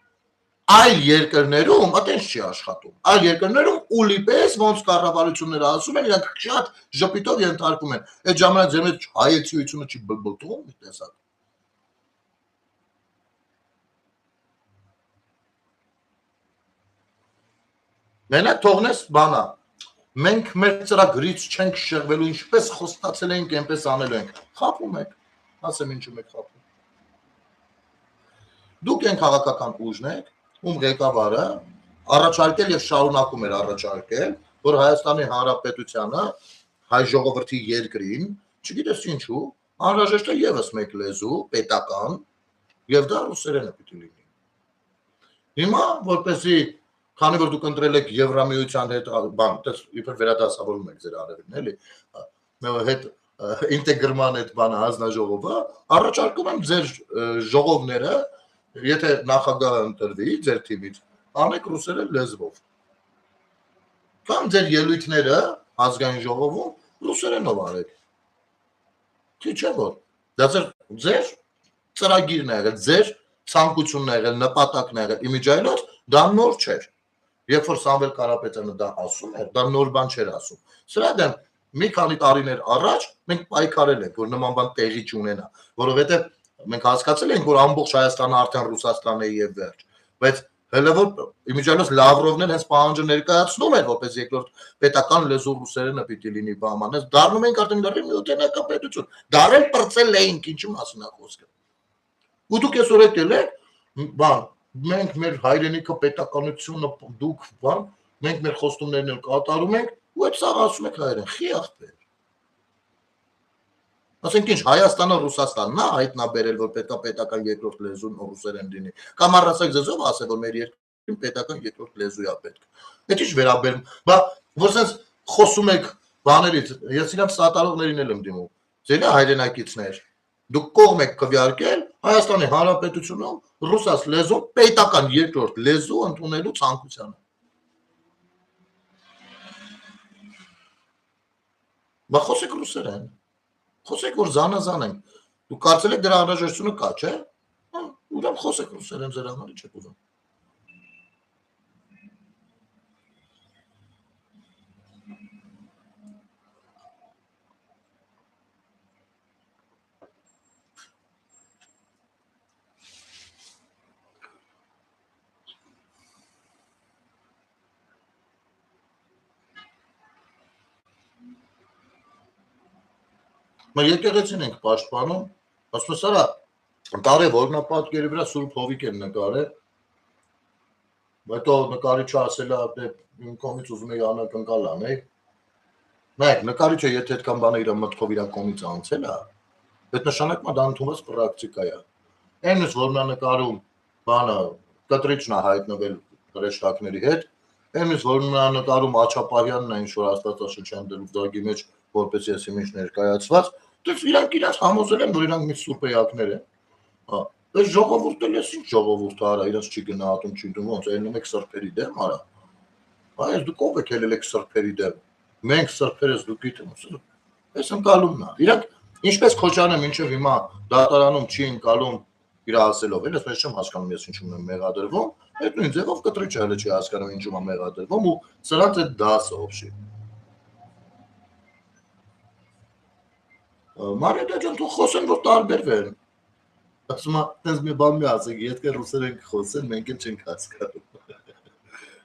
այլ երկրներում այտենց չի աշխատում։ Այլ երկրներում ուլի պես ոնց կառավարությունները ասում են, իրանք շատ ժպիտով ենթարկում են։ Այդ ժամանակ ձեր մեջ հայեցիությունը չի բլբլտում, մի տեսակ։ Մենակ թողնես բանա։ Մենք մեր ծրագրից չենք շեղվելու, ինչպես խոստացել ենք, այնպես անելու ենք։ Խափում եք։ Ասեմ ինչու եք խափում։ Դուք են քաղաքական ուժն եք, ում ղեկավարը առաջարկել եւ շարունակում էր առաջարկել, որ Հայաստանի Հանրապետությանը հայ ժողովրդի երկրին, չգիտես ինչու, անհրաժեշտ է եւս մեկ լեզու, պետական, եւ դա ռուսերենը պիտի լինի։ Հիմա որպեսզի քանի որ դուք ընտրել եք Եվրամիության հետ բան, իբր վերադասավորում եք ձեր արևին, էլի, հետ ինտեգրման այդ բանը հանձնաժողովը, առաջարկում եմ ձեր ժողովները, եթե նախագահը ընտրվի ձեր թիմից, անեք ռուսերեն լեզվով։ Կամ ձեր ելույթները ազգային ժողովում ռուսերենով արեք։ Թե չէ որ, դա ձեր ծրագիրն է եղել, ձեր ցանկությունն է եղել, նպատակն է եղել, իմիջայլոց դա նոր չէր։ Երբ որ Սամվել Կարապետյանը դա ասում էր, դա նոր բան չէր ասում։ Սրա դեմ մի քանի տարիներ առաջ մենք պայքարել ենք, որ նման բան տեղի չունենա, որովհետև մենք հասկացել ենք, որ ամբողջ Հայաստանը արդեն Ռուսաստան է եւ վերջ, բայց հələ որ իմիջիալոց Լավրովն էլ հենց պահանջը ներկայացնում էր, որպես երկրորդ պետական լեզու ռուսերենը պիտի լինի բաման, հենց դառնում ենք արդեն լրիվ միութենական պետություն, դարել պրծել էինք, ինչի մասին է խոսքը։ Ու դուք այսօր եկել եք, բան, մենք մեր հայրենիքը պետականությունը դուք բան, մենք մեր խոստումներն էլ կատարում ենք, ու այդ սաղ ասում եք հայերեն, խի ախպեր։ Ասենք ինչ, Հայաստանը Ռուսաստանն է հայտնաբերել, որ պետական երկրորդ լեզուն ռուսերեն լինի։ Կամ առասեք ձեզով ասել, որ մեր երկրին պետական երկրորդ լեզու է պետք։ Այդ ինչ վերաբերում, բա որ sense խոսում եք բաներից, ես իրանց սատարողներին էլ եմ դիմում։ Ձեր հայրենակիցներ, դուք կողմ եք քվեարկել Հայաստանի Հանրապետությունում ռուսաց լեզու պետական երկրորդ լեզու ընդունելու ցանկությանը։ Բա խոսեք ռուսերեն։ Խոսեք որ զանազան ենք։ Դու կարծել եք դրա անհրաժեշտությունը կա, չէ՞։ Ուրեմն խոսեք ռուսերեն ձեր համար ինչ եք ուզում։ Մեր եկեղեցին ենք պաշտպանում, ասում ես արա, կարև օրնապատկերի վրա Սուրբ Հովիկ են նկարել, հետո նկարիչը ասել է, իմ կողմից ուզում էի անակնկալ անել, նայեք, նկարիչը եթե այդքան բանը իր մտքով իր կողմից անցել է, այդ նշանակում է դա ընդունված պրակտիկա է։ Այնպես որ նա նկարում բանը կտրիչն է հայտնվել հրեշտակների հետ, այնպես որ նա նկարում Աչապարյանն է ինչ որ Աստվածաշնչյան դրուզդագի մեջ որպես ես իմիջ ներկայացված, դες իրանք իրաց համոզել են, որ իրանք մի սուրբ էակներ են։ Այս ժողովուրդը լես ինչ ժողովուրդ արա, իրաց չի գնահատում, չի դու ոնց ելնում եք սրբերի դեմ, արա։ Այս դուք ով եք ելել եք սրբերի դեմ։ Մենք սրբերս դուք գիտեմ, այս ընկալումն է։ Իրանք ինչպես Քոչարյանը մինչև հիմա դատարանում չի ընկալում իր ասելով, էլ ես մեզ չեմ հասկանում ես ինչու եմ մեղադրվում, այդ նույն ձևով կտրիչը հələ չի հասկանում ինչու եմ մեղադրվում ու սրանց այդ դասը օբշի։ Մարիա ջան, դու խոսեն որ տարբերվեն։ Ասում եմ, դες մի բան մի ասեք, եթե ռուսերեն խոսեն, մենք էլ չենք հասկանում։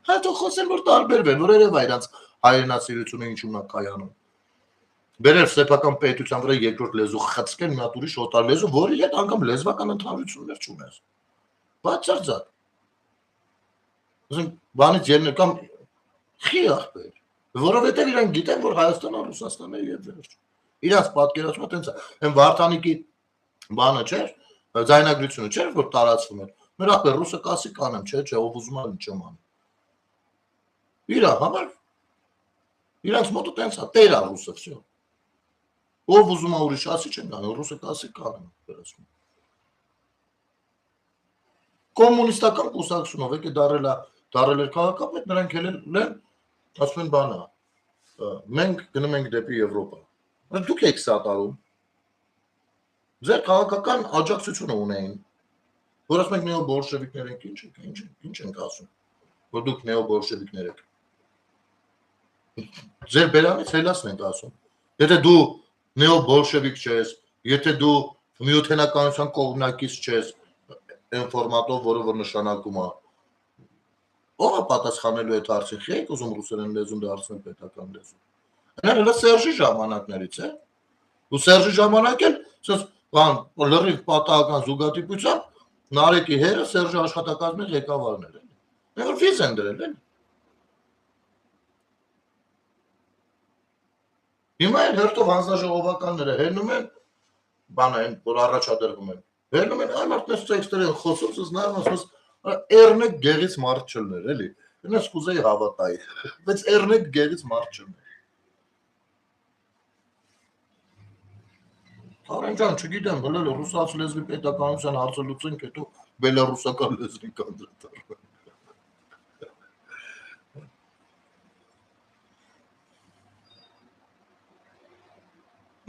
Հա դու խոսեն որ տարբերվեն, որ երևա իրանց հայրենասիրությունը ինչու՞մն է կայանում։ Բերել սեփական պետության վրա երկրորդ լեզու խցկեն մի հատ ուրիշ օտար լեզու, որի հետ անգամ լեզվական ընդհանրություններ չունես։ Բացարձակ։ Ասում բանից ելնել կամ խի ախպեր, որովհետև իրանք գիտեն, որ Հայաստանը Ռուսաստանն է եւ վերջ։ Իրանց պատկերացումը տենց է։ Այն Վարդանիկի բանը չէր, ձայնագրությունը չէր, որ տարածվում էր։ Մեր ախպեր ռուսը կասի կանեմ, չէ, ով ուզում է չեմ անում։ Իրա համար իրանց մոտը տենց է, տեր է ռուսը, всё։ Ով ուզում է ուրիշ ասի չեն անում, ռուսը կասի կանեմ, վերացնում։ Կոմունիստական կուսակցությունով եկե դարել էր քաղաքապետ, նրանք ելել են, ասում են բանը, մենք գնում ենք դեպի Եվրոպա։ Դուք եք սատարում։ Ձեր քաղաքական աջակցությունը ունեին, որ ասում եք նեոբոլշևիկներ եք, ինչ ենք ասում, որ դուք նեոբոլշևիկներ եք։ Ձեր բերանից հելասն ենք ասում։ Եթե դու նեոբոլշևիկ չես, եթե դու միութենականության կողմնակից չես, այն ֆորմատով, որը որ նշանակում է, ով է պատասխանելու այդ հարցին, խի եք ուզում ռուսերեն լեզուն դարձնել պետական լեզու։ Հələ Սերժի ժամանակներից է։ Ու Սերժի ժամանակ էլ, ասես, բան, լրիվ պատահական զուգադիպությամբ Նարեկի հերը Սերժի աշխատակազմի ղեկավարն էր, էլի։ Որ վիզ են դրել, էլի։ Հիմա էլ հերթով հանձնաժողովականները հերնում են, բանը են, որ առաջադրվում են։ Հերնում են այմարտնես տեքստեր են խոսում, սս նայում ասում, Էրնեք գեղից մարդ չլներ, էլի։ Ես կուզեի հավատայի, բայց Էրնեք գեղից մարդ չլներ։ Արենջան, չգիտեմ, հլել ռուսաց լեզվի պետականության հարցը լուծենք, հետո բելառուսական լեզվին կանդրադառնանք։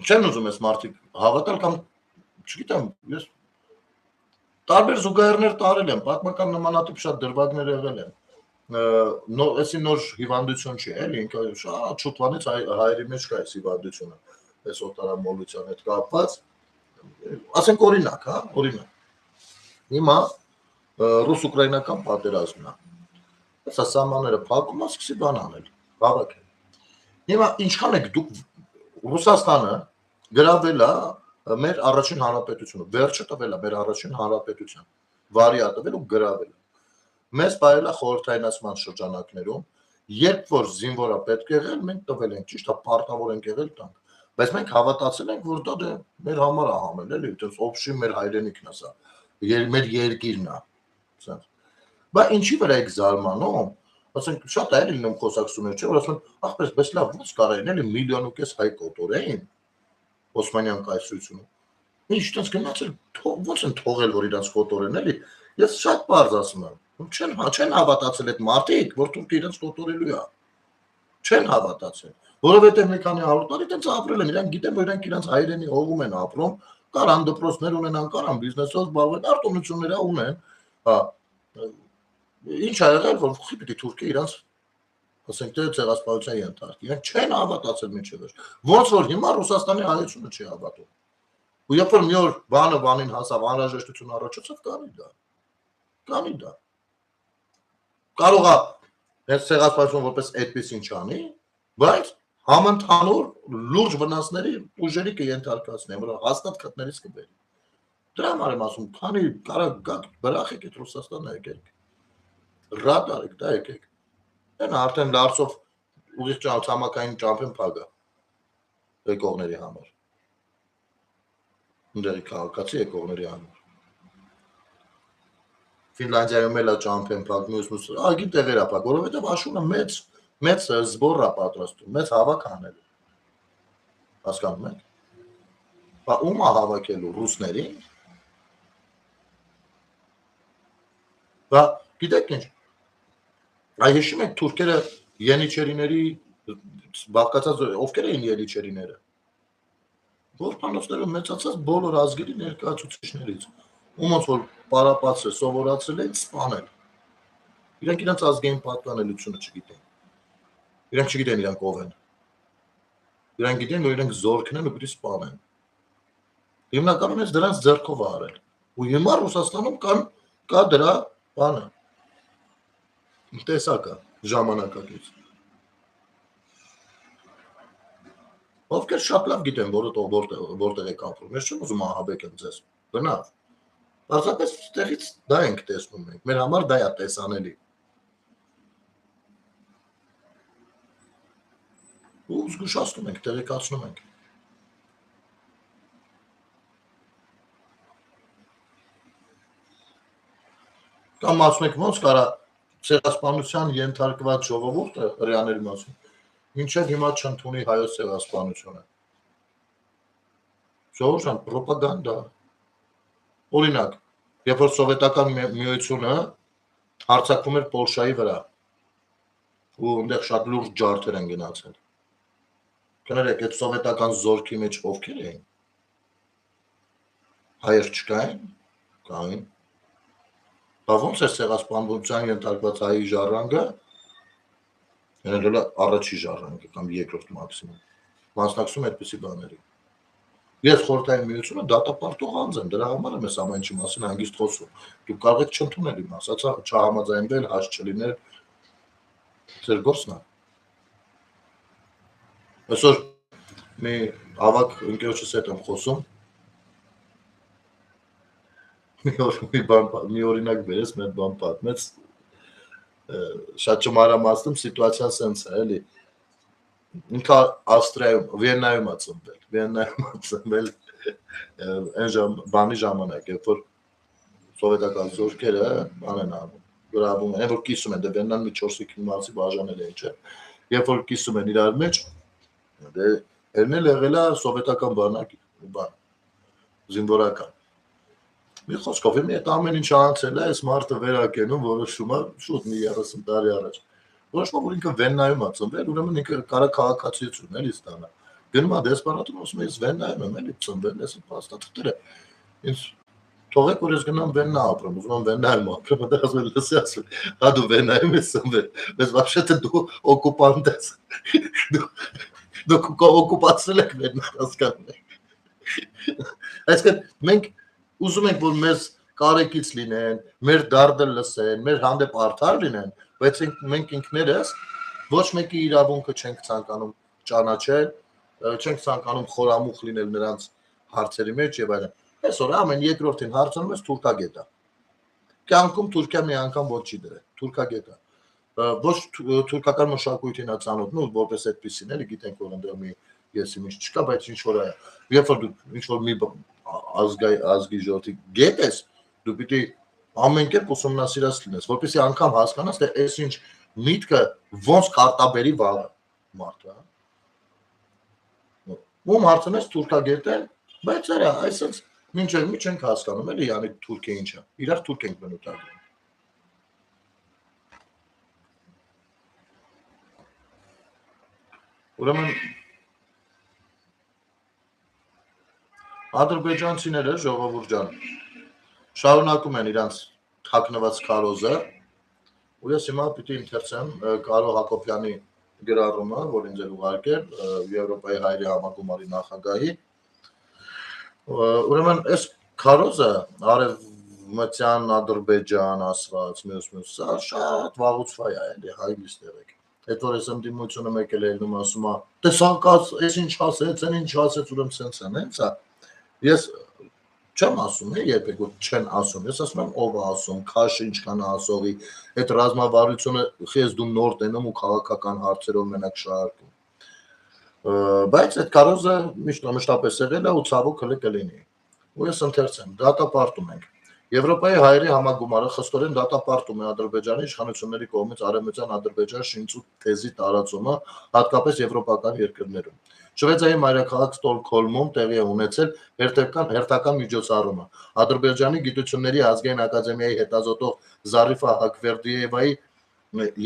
Չեմ ուզում ես մարդիկ հավատալ կամ չգիտեմ, ես տարբեր զուգահեռներ տարել եմ, պատմական նմանատիպ շատ դրվագներ եղել են։ Էսի նոր հիվանդություն չի, էլի, ինքը շատ շուտվանից հայերի մեջ կա այս հիվանդությունը, այս օտարամոլության հետ կապված, ասենք օրինակ, հա, օրինակ։ Հիմա ռուս-ուկրաինական պատերազմն է։ Սա սահմանները փակում է, սկսի բան անել, հավաքել։ Հիմա ինչքան եք դուք Ռուսաստանը գրավել է մեր առաջին հանրապետությունը, վերջը տվել է մեր առաջին հանրապետության, վարի է տվել ու գրավել է։ Մեզ բայել է խորհրդայնացման շրջանակներում, երբ որ զինվորա պետք է եղել, մենք տվել ենք, ճիշտ է, պարտավոր ենք եղել տանք, բայց մենք հավատացել ենք, որ դա մեր համար է համել, էլի, այդպես օբշի մեր հայրենիքն է սա, մեր երկիրն է, ասենք։ Բա ինչի վրա եք զարմանում, ասենք շատ է լինում խոսակցություններ, չէ, որ ասում են, ախպեր, բայց լավ, ո՞նց կարող են, էլի 1,5 միլիոն հայ կոտորեին Օսմանյան կայսրությունում։ Ինչ տես գնացել, ո՞նց են թողել, որ իրանց կոտորեն, էլի։ Ես շատ բարձ ասում եմ, չեն հավատացել այդ մարդիկ, որ թուրքը իրենց կոտորելու է։ Չեն հավատացել, որովհետև մի քանի 100 տարի այդպես ապրել են, իրանք գիտեն, որ իրանք իրենց հայրենի հողում են ապրում, կարան դպրոցներ ունենան, կարան բիզնեսով զբաղվեն, արտոնություններ ունեն, հա։ Ինչ ա եղել, որ պիտի թուրքը իրանց ասենք թե ցեղասպանության ենթարկի։ Իրանք չեն հավատացել մինչև վերջ։ Ոնց որ հիմա Ռուսաստանի հայությունը չի հավատում։ Ու երբ որ մի օր բանին հասավ, անհրաժեշտություն առաջացավ, կանի դա։ Կարող է այս ցեղասպանությունը որպես այդպես ինչ անի, բայց համընդհանուր լուրջ վնասների ուժերի կենթարկացնի, որ հաստատ քտներից կբերի։ Դրա համար եմ ասում, քանի կարող գաք բրախեք այդ Ռուսաստանը եկեք։ Ռադար եք, դա եկեք։ Այն արդեն լարսով ուղիղ ցամաքային ճամփեն փագա եկողների համար։ Ունդերի քաղաքացի եկողների համար։ Ֆինլանդիայում էլ է ճամփեն փակ, մյուս ագի տեղեր է փակ, որովհետև աշունը մեծ զբոր է պատրաստում, մեծ հավաք անելու։ Հասկանում եք։ Բա ում է հավաքելու ռուսներին։ Բա գիտեք ինչ։ Այ հիշում եք թուրքերը յենիչերիների բաղկացած ովքեր էին յենիչերիները։ Որբանոցները մեծացած բոլոր ազգերի ներկայացուցիչներից, ումոնց որ պարապացը սովորացել են սպանել։ Իրանք իրենց ազգային պատկանելությունը չգիտեն։ Իրանք չգիտեն իրանք ով են։ Իրանք գիտեն, որ իրանք զորքն են ու պիտի սպանեն։ Հիմնականում ես դրանց ձեռքով արել։ Ու հիմա Ռուսաստանում կա դրա բանը։ Տեսակը ժամանակակից։ Ովքեր շատ լավ գիտեն, որտեղ եք ապրում։ Ես չեմ ուզում ահաբեկեմ ձեզ։ Բնավ։ Պարզապես տեղից դա ենք տեսնում մենք։ Մեր համար դա է տեսանելի։ Ու զգուշացնում ենք, տեղեկացնում ենք։ Կամ ասում եք ոնց կարա ցեղասպանության ենթարկված ժողովուրդը հрьяաների մասին մինչև հիմա չընդունի հայոց ցեղասպանությունը։ Ժողովուրդը ռոպագանդա։ Օրինակ, երբ որ սովետական միությունը հարձակվում էր Պոլշայի վրա, ու այնտեղ շատ լուրջ ջարդեր են գնացել։ Կներեք, այդ սովետական զորքի մեջ ովքեր էին։ Հայեր չկային, կային։ Բա ոնց է ցեղասպանության ենթարկված հայի ժառանգը, այնել է առաջի ժառանգը կամ երկրորդ մաքսիմում։ Մասնակցում այդպիսի բաների։ Ես խորհրդային միությունը դատապարտող անձ եմ, դրա համար եմ այս ամեն ինչի մասին հանգիստ խոսում։ Դուք կարող եք չընդունել իմ ասածը, չհամաձայնվել, հաշ չլինել, ձեր գործն է։ Այսօր մի ավակ ընկերոջս հետ եմ խոսում, մի օրինակ բերես, մեր բան պատմեց, շատ չմանրամասնում սիտուացիան սենց է, էլի, ինքը Ավստրիայում, Վիեննայում է ծնվել այն բանի ժամանակ, երբ որ սովետական զորքերը բան են անում, գրավում են, որ կիսում են, դե Վիեննան մի 4-5 մասի բաժանել են, չէ, երբ որ կիսում են իրար մեջ, դե երնել եղել է սովետական բան, զինվորական։ Մի խոսքով մի այդ ամեն ինչ անցել է, այս մարդը վերակենում, որոշում է շուտ մի 30 տարի առաջ։ Որոշում որ ինքը Վիեննայում է ծնվել, ուրեմն ինքը կարա քաղաքացիություն էլի ստանա։ Գնում է դեսպանատուն, ասում է, ես Վիեննայում եմ էլի ծնվել, ես փաստաթղթերը։ Ինձ թողեք, որ ես գնամ Վիեննա ապրեմ, ուզում եմ Վիեննայում ապրեմ, դա ասում եմ, լսի ասում, հա դու Վիեննայում ես ծնվել, բայց вообще-то դու օկուպանտ ես։ Դու օկուպացրել եք Վիեննան, հասկանում եք։ Այսինքն մենք ուզում ենք, որ մեզ կարեկից լինեն, մեր դարդը լսեն, մեր հանդեպ արդար լինեն, բայց մենք ինքներս ոչ մեկի իրավունքը չենք ցանկանում ճանաչել, չենք ցանկանում խորամուխ լինել նրանց հարցերի մեջ եւ այլն։ Այսօր ամեն երկրորդին հարցնում ես թուրքագետ է։ Կյանքում Թուրքիա մի անգամ ոչ չի դրել, թուրքագետ է։ Ոչ թուրքական մշակույթին է ծանոթ, նույն որպես այդպեսին էլի գիտենք, որ ընդդեմ մի եսի ինչ չկա, բայց ինչ որ է։ Երբ որ դու ինչ որ մի ազգի ժողովրդի գետ ես, դու պիտի ամեն կերպ ուսումնասիրած լինես, որպեսզի անգամ հասկանաս, թե այս ինչ միտքը ոնց կարտաբերի վաղը մարդը։ Ում հարցնես թուրքագետ է, բայց արա, այսպես մինչև մի չենք հասկանում, էլի յանի Թուրքիա ինչ է։ Իրար թուրք ենք բնութագրում։ Ուրեմն ադրբեջանցիները ժողովուրդ ջան շարունակում են իրանց թաքնված քարոզը, ու ես հիմա պիտի ընթերցեմ Կարո Հակոբյանի գրառումը, որ ինձ էր ուղարկել Եվրոպայի հայերի համագումարի նախագահի։ Ուրեմն այս քարոզը արևմտյան Ադրբեջան ասված, մյուս շատ վաղուց է, էլի հայլիստ եղեք։ Այդ որ ես ընդդիմությունը մեկել է ելնում ասում է, տեսանկած, այս ինչ ասեց, այն ինչ ասեց, ուրեմն սենց են, հենց է։ Ես չեմ ասում, երբեք որ չեն ասում, ես ասում եմ ով է ասում, քաշը ինչքան է ասողի, այդ ռազմավարությունը խես դու նոր տենում ու քաղաքական հարցերով մենակ շարքում։ Բայց այդ քարոզը մշտապես եղել է ու ցավոք հələ կլինի։ Ու ես ընթերցեմ, դատապարտում ենք։ Եվրոպայի հայերի համագումարը խստորեն դատապարտում է Ադրբեջանի իշխանությունների կողմից արևմտյան Ադրբեջան շինծու թեզի տարածումը, հատկապես եվրոպական երկրներում։ Շվեդիայի մայրաքաղաք Ստոկհոլմում տեղի է ունեցել հերթական միջոցառումը։ Ադրբեջանի գիտությունների ազգային ակադեմիայի հետազոտող Զարիֆա Հակվերդիևայի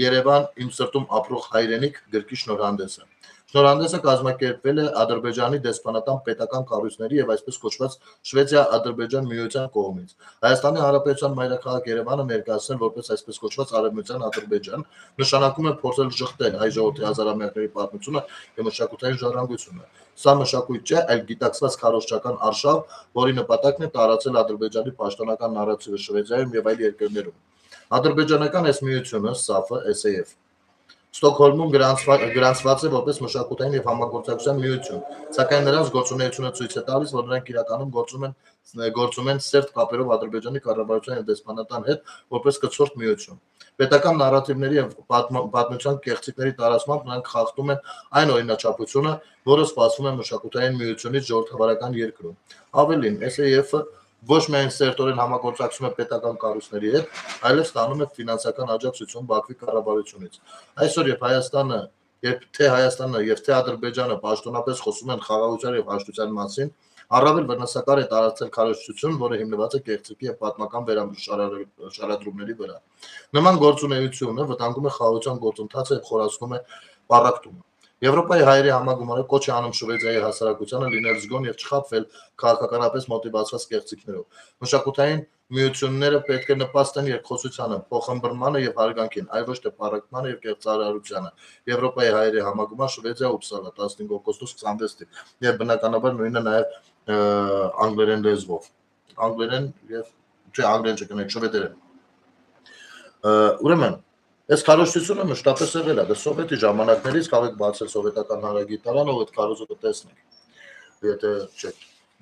Երևան իմ սրտում ապրող հայրենիք գրքի շնորհանդեսը։ Շնորհանդեսը կազմակերպվել է Ադրբեջանի դեսպանատան պետական կառույցների եւ այսպես կոչված Շվեդիա-Ադրբեջան միության կողմից։ Հայաստանի Հանրապետության մայրաքաղաք Երևանը ներկայացնել որպես այսպես կոչված Արևմտյան Ադրբեջան նշանակում է փորձել շղթել հայ ժողովրդի հազարամյակների պատմությունը եւ մշակութային ժառանգությունը։ Սա մշակույթ չէ, այլ գիտակցված քարոզչական արշավ, որի նպատակն է տարածել Ադրբեջանի պաշտոնական նարատիվը Շվեդիայում եւ այլ երկրներում։ Ադրբեջանական այս միությունը SAF-ը SAF Ստոկհոլմում գրանցված է որպես մշակութային եւ համագործակցության միություն, սակայն նրանց գործունեությունը ցույց է տալիս, որ նրանք իրականում գործում են սերտ կապերով Ադրբեջանի կառավարության եւ դեսպանատան հետ որպես կցորդ միություն։ Պետական նարատիվների եւ պատմության կեղծիքների տարածմամբ նրանք խախտում են այն օրինաչափությունը, որը սպասվում է մշակութային միությունից ժողովրդավարական երկրում։ Ավելին, SAF-ը ոչ միայն սերտորեն համագործակցում է պետական կառույցների հետ, այլև ստանում է ֆինանսական աջակցություն Բաքվի կառավարությունից։ Այսօր երբ թե Հայաստանը եւ թե Ադրբեջանը պաշտոնապես խոսում են խաղաղության եւ հաշտության մասին, առավել վնասակար է տարածել քարոզչություն, որը հիմնված է կեղծիքի եւ պատմական վերաշարադրումների վրա։ Նման գործունեությունը վտանգում է խաղաղության գործընթացը եւ խորացնում է պառակտումը։ Եվրոպայի հայերի համագումարը կոչ է անում Շվեդիայի հասարակությանը լինել զգոն եւ չխաբվել քաղաքականապես մոտիվացված կեղծիքներով։ Մշակութային միությունները պետք է նպաստեն երկխոսությանը, փոխհմբռնմանը եւ հարգանքին, այլ ոչ թե պառակտմանը եւ կեղծարարությանը։ Եվրոպայի հայերի համագումար Շվեդիա Ուպսալա 15 օգոստոս 26-ին եւ բնականաբար նույնը նաեւ անգլերեն լեզվով։ Անգլերեն եւ չէ, անգլերեն չկնեք, շվեդերեն։ Ուրեմն Այս քարոզչությունը մշտապես եղել է, դա սովետի ժամանակներից կարող եք բացել սովետական հանրագիտարանը ու այդ քարոզը կտեսնեք։ Եթե չեք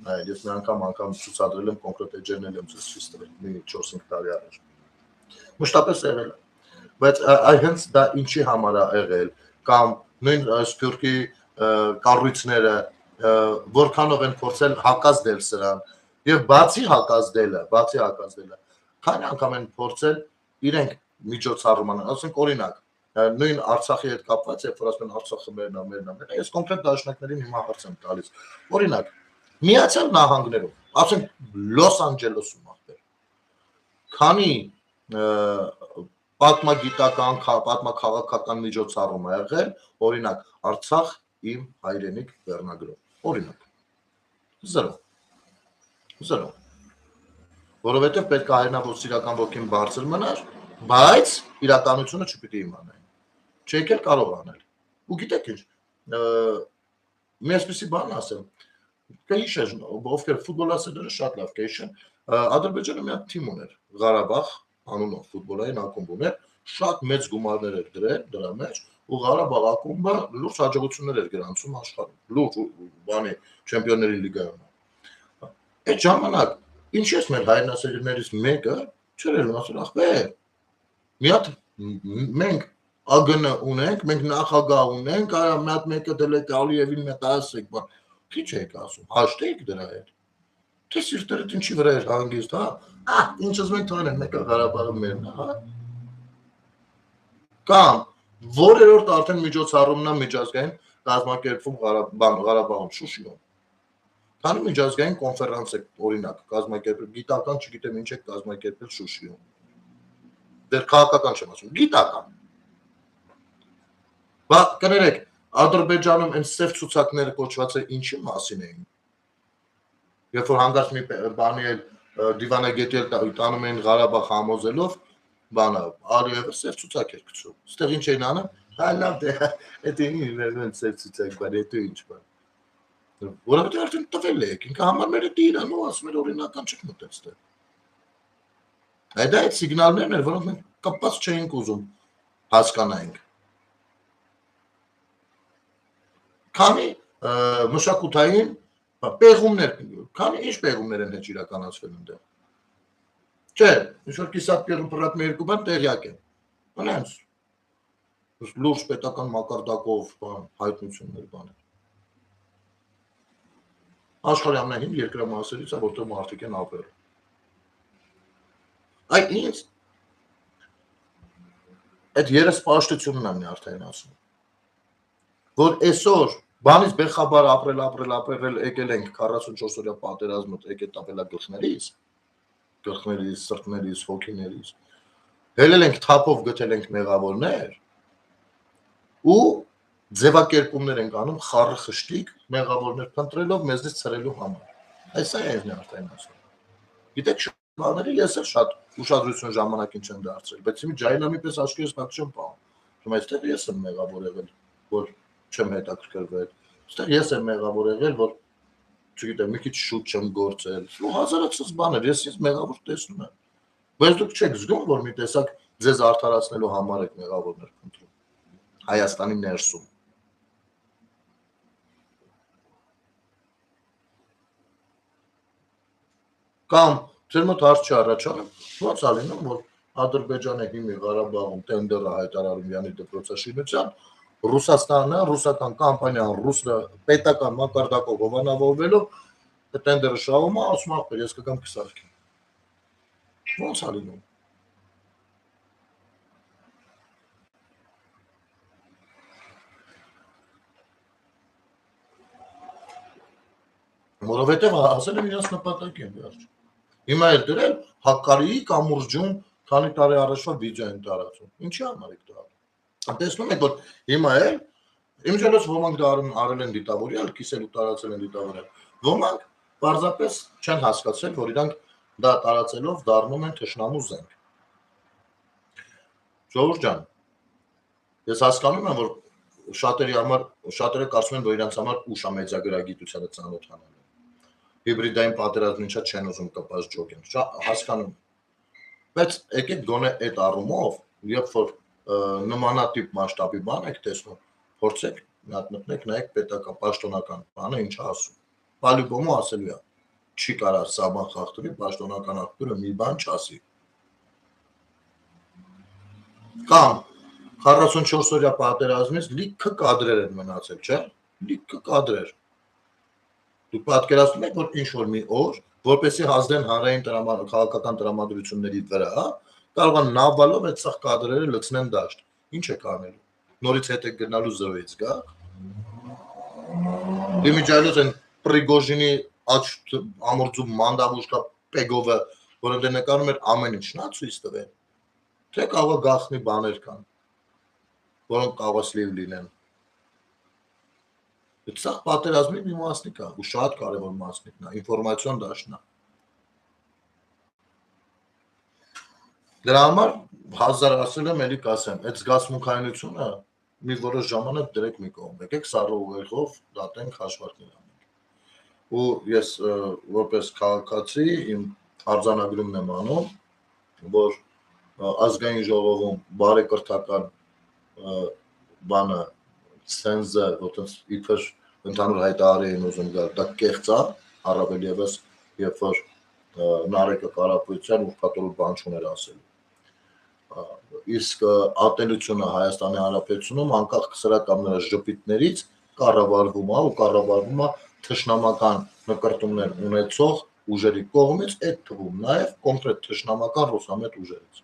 նայել, ես մի անգամ ցուցադրել եմ կոնկրետ էջերն եմ ցույց տվել, մի 4-5 տարի առաջ։ Մշտապես եղել է։ Բայց հենց դա ինչի համար է եղել, կամ նույն Սփյուռքի կառույցները որքանով են փորձել հակազդել սրան, եւ բացի հակազդելը, քանի անգամ են փորձել իրենք միջոցառման, ասենք օրինակ, նույն Արցախի հետ կապված, երբ որ ասում են Արցախը մերն է, ես կոնկրետ դաշնակներին հիմա հարց եմ տալիս։ Օրինակ, Միացյալ Նահանգներում, ասենք Լոս Անջելեսում ախպեր, քանի պատմագիտական, պատմաքաղաքական միջոցառում է եղել, օրինակ, Արցախ իմ հայրենիք վերնագրով, օրինակ, 0, որովհետև պետք է հայրենասիրական ոգին բարձր մնար, բայց իրականությունը չպիտի իմանային, չեք էլ կարող անել, ու գիտեք ինչ, մի այսպիսի բան ասեմ, կհիշեր, ովքեր ֆուտբոլասերները շատ լավ կհիշեն, Ադրբեջանը մի հատ թիմ ուներ, Ղարաբաղ անունով ֆուտբոլային ակումբ ուներ, շատ մեծ գումարներ էր դրել դրա մեջ, ու Ղարաբաղ ակումբը լուրջ հաջողություններ էր գրանցում աշխարհում, լուրջ բանի չեմպիոնների լիգայում։ Այդ ժամանակ ինչ ես մեր հայրենասերներից մեկը չեր ասել ախպեր։ Մի հատ մենք ԱԳՆ ունենք, մենք նախագահ ունենք, արա մի հատ մեկը դել եք Ալիևին մետ ասեք, բան։ Քիչ եք ասում, հաշտեք դրա հետ։ Թե սիրտերդ ինչի վրա էր հանգիստ, հա։ Ինչ ուզում եք թողնեն, մեկը Ղարաբաղը մերն է, հա։ Կամ որերորդ արդեն միջոցառումն է միջազգային կազմակերպվում Ղարաբաղում Շուշիում։ Քանի միջազգային կոնֆերանս է օրինակ կազմակերպել, գիտական չգիտեմ ինչ է կազմակերպել Շուշիում։ Դեռ քաղաքական չեմ ասում, գիտական։ Բա կներեք, Ադրբեջանում այն սև ցուցակները կոչված է ինչի մասին էին։ Երբ որ հանգարց մի բանի էլ դիվանագետի տանում էին Ղարաբաղ համոզելով, բանը Ալիևը սև ցուցակ էր գցում։ Այստեղ ինչ էին անում։ Հա լավ դե, դա ինքն սև ցուցակ բան, դա ինչ բան։ Որովհետև արդեն տվել եք, ինքը համարները դիրան ու ասում էր օրինական չեք մտածել։ Այդ սիգնալներն էր, որոնք մենք կապված չէինք ուզում հասկանայինք։ Քանի մշակութային պեղումներ, քանի ինչ պեղումներ են հեչ իրականացվել ընդեղ։ Չէ, ինչ-որ կիսատ պեղում պրատ մի երկու բան տեղյակ են։ Անենց, լուրջ պետական մակարդակով հայտնություններ բաներ։ Աշխարհի ամենահին երկրամասերից է, որտեղ մարդիկ են ապրել։ Այդ ինձ այդ երեսպաշտությունն եմ արդեն ասում։ Որ այսօր բանից բեխաբար ապրել եկել ենք 44 օրյա պատերազմը եկել տապելա գլխներից, սրտներից, հոգիներից։ Հելել ենք թափով գտել ենք մեղավորներ ու ձևակերպումներ ենք անում խառը խշտիկ մեղավորներ փնտրելով մեզնից ցրելու համար։ Այս է արդեն ասում։ Գիտեք շուտները ես էլ շատ ուշադրություն ժամանակին չեմ դարձրել, բայց իմի ջայլամի պես աչքերս բաց չեմ պահում։ Հիմա այստեղ ես եմ մեղավոր եղել, որ չեմ հետաքրքրվել։ Այստեղ ես եմ մեղավոր եղել, որ չգիտեմ, մի քիչ շուտ չեմ գործել։ Ու հազարացած բաներ, ես մեղավոր տեսնում եմ։ Բայց դուք չեք զգում, որ մի տեսակ ձեզ արդարացնելու համար եք մեղավորներ փնտրում Հայաստանի ներսում։ Կամ ձեր մոտ հարց չառաջանում, ոնց է լինում, որ Ադրբեջանը հիմի Ղարաբաղում տենդերը հայտարարում յանի դպրոցաշինության, Ռուսաստանը, ռուսական կամպանիան, ռուսը պետական մակարդակով հովանավորվելով տենդերը շահում է, ասում ախպեր, ես կգամ կսարքեմ։ Ոնց է լինում։ Որովհետև ասել եմ իրաց նպատակին վերջ։ Հիմա էլ դրել Հակարիի կամուրջում քանի տարի առաջվա վիդեո են տարածում։ Ինչի համար եք դա։ Տեսնում եք, որ հիմա էլ իմջելոց ոմանք դա արել են դիտավորյալ, կիսել ու տարածել են դիտավորյալ։ Ոմանք պարզապես չեն հասկացել, որ իրանք դա տարածելով դառնում են թշնամու զենք։ Ժողովուրդ ջան, ես հասկանում եմ, որ շատերը կարծում են, որ իրանց համար ուշ է մեդիագրագիտությանը ծանոթանալու։ Հիբրիդային պատերազմն ինչա չեն ուզում կպած ջոգեն, հասկանում եմ։ Բայց եկեք գոնե այդ առումով, երբ որ նմանատիպ մասշտաբի բան եք տեսնում, փորձեք մտնեք նայեք պետական պաշտոնական բանը ինչա ասում։ Պալիբոմը ասելու է, չի կարա սաբան խախտվի, պաշտոնական աղբյուրը մի բան չասի։ Կամ 44 օրյա պատերազմից լիքը կադրեր են մնացել, չէ՞։ Լիքը կադրեր։ Դուք պատկերացնում եք, որ ինչ-որ մի օր, որպեսզի հասնեն հանրային քաղաքական տրամադրությունների վրա, կարող են նավալով այդ սաղ կադրերը լցնեն դաշտ։ Ինչ եք անելու։ Նորից հետ եք գնալու 0-ից գա։ Իմիջիայլոց են Պրիգոժինի աչ ամորձում մանդավուշկա Պեգովը, որը դե նկարում էր ամեն ինչն է ցույց տվել։ Թե կարող գախնի բաներ կան, որոնք կարող սլիվ լինեն։ Այդ սաղ պատերազմի մի մասնիկ է, ու շատ կարևոր մասնիկն է, ինֆորմացիոն դաշտն է։ Դրա համար հազար ասել եմ, էլի կասեմ, այդ զգացմունքայնությունը մի որոշ ժամանակ դրեք մի կողմ, եկեք սառը ուղեղով դատենք հաշվարկներ անենք։ Ու ես որպես քաղաքացի իմ արձանագրումն եմ անում, որ ազգային ժողովում բարեկրթական բանը ցենզը, որտեղ իբր ընդհանուր հայտարարի են ուզում գալ, դա կեղծ է, առավել ևս երբ որ Նարեկը Կարապետյան ուրբաթօր բան չուներ ասելու։ Իսկ ատելությունը Հայաստանի Հանրապետությունում անկախ քսրականների ժպիտներից կառավարվում է ու կառավարվում է թշնամական նկարտումներ ունեցող ուժերի կողմից, այդ թվում նաև կոնկրետ թշնամական ռուսամետ ուժերից։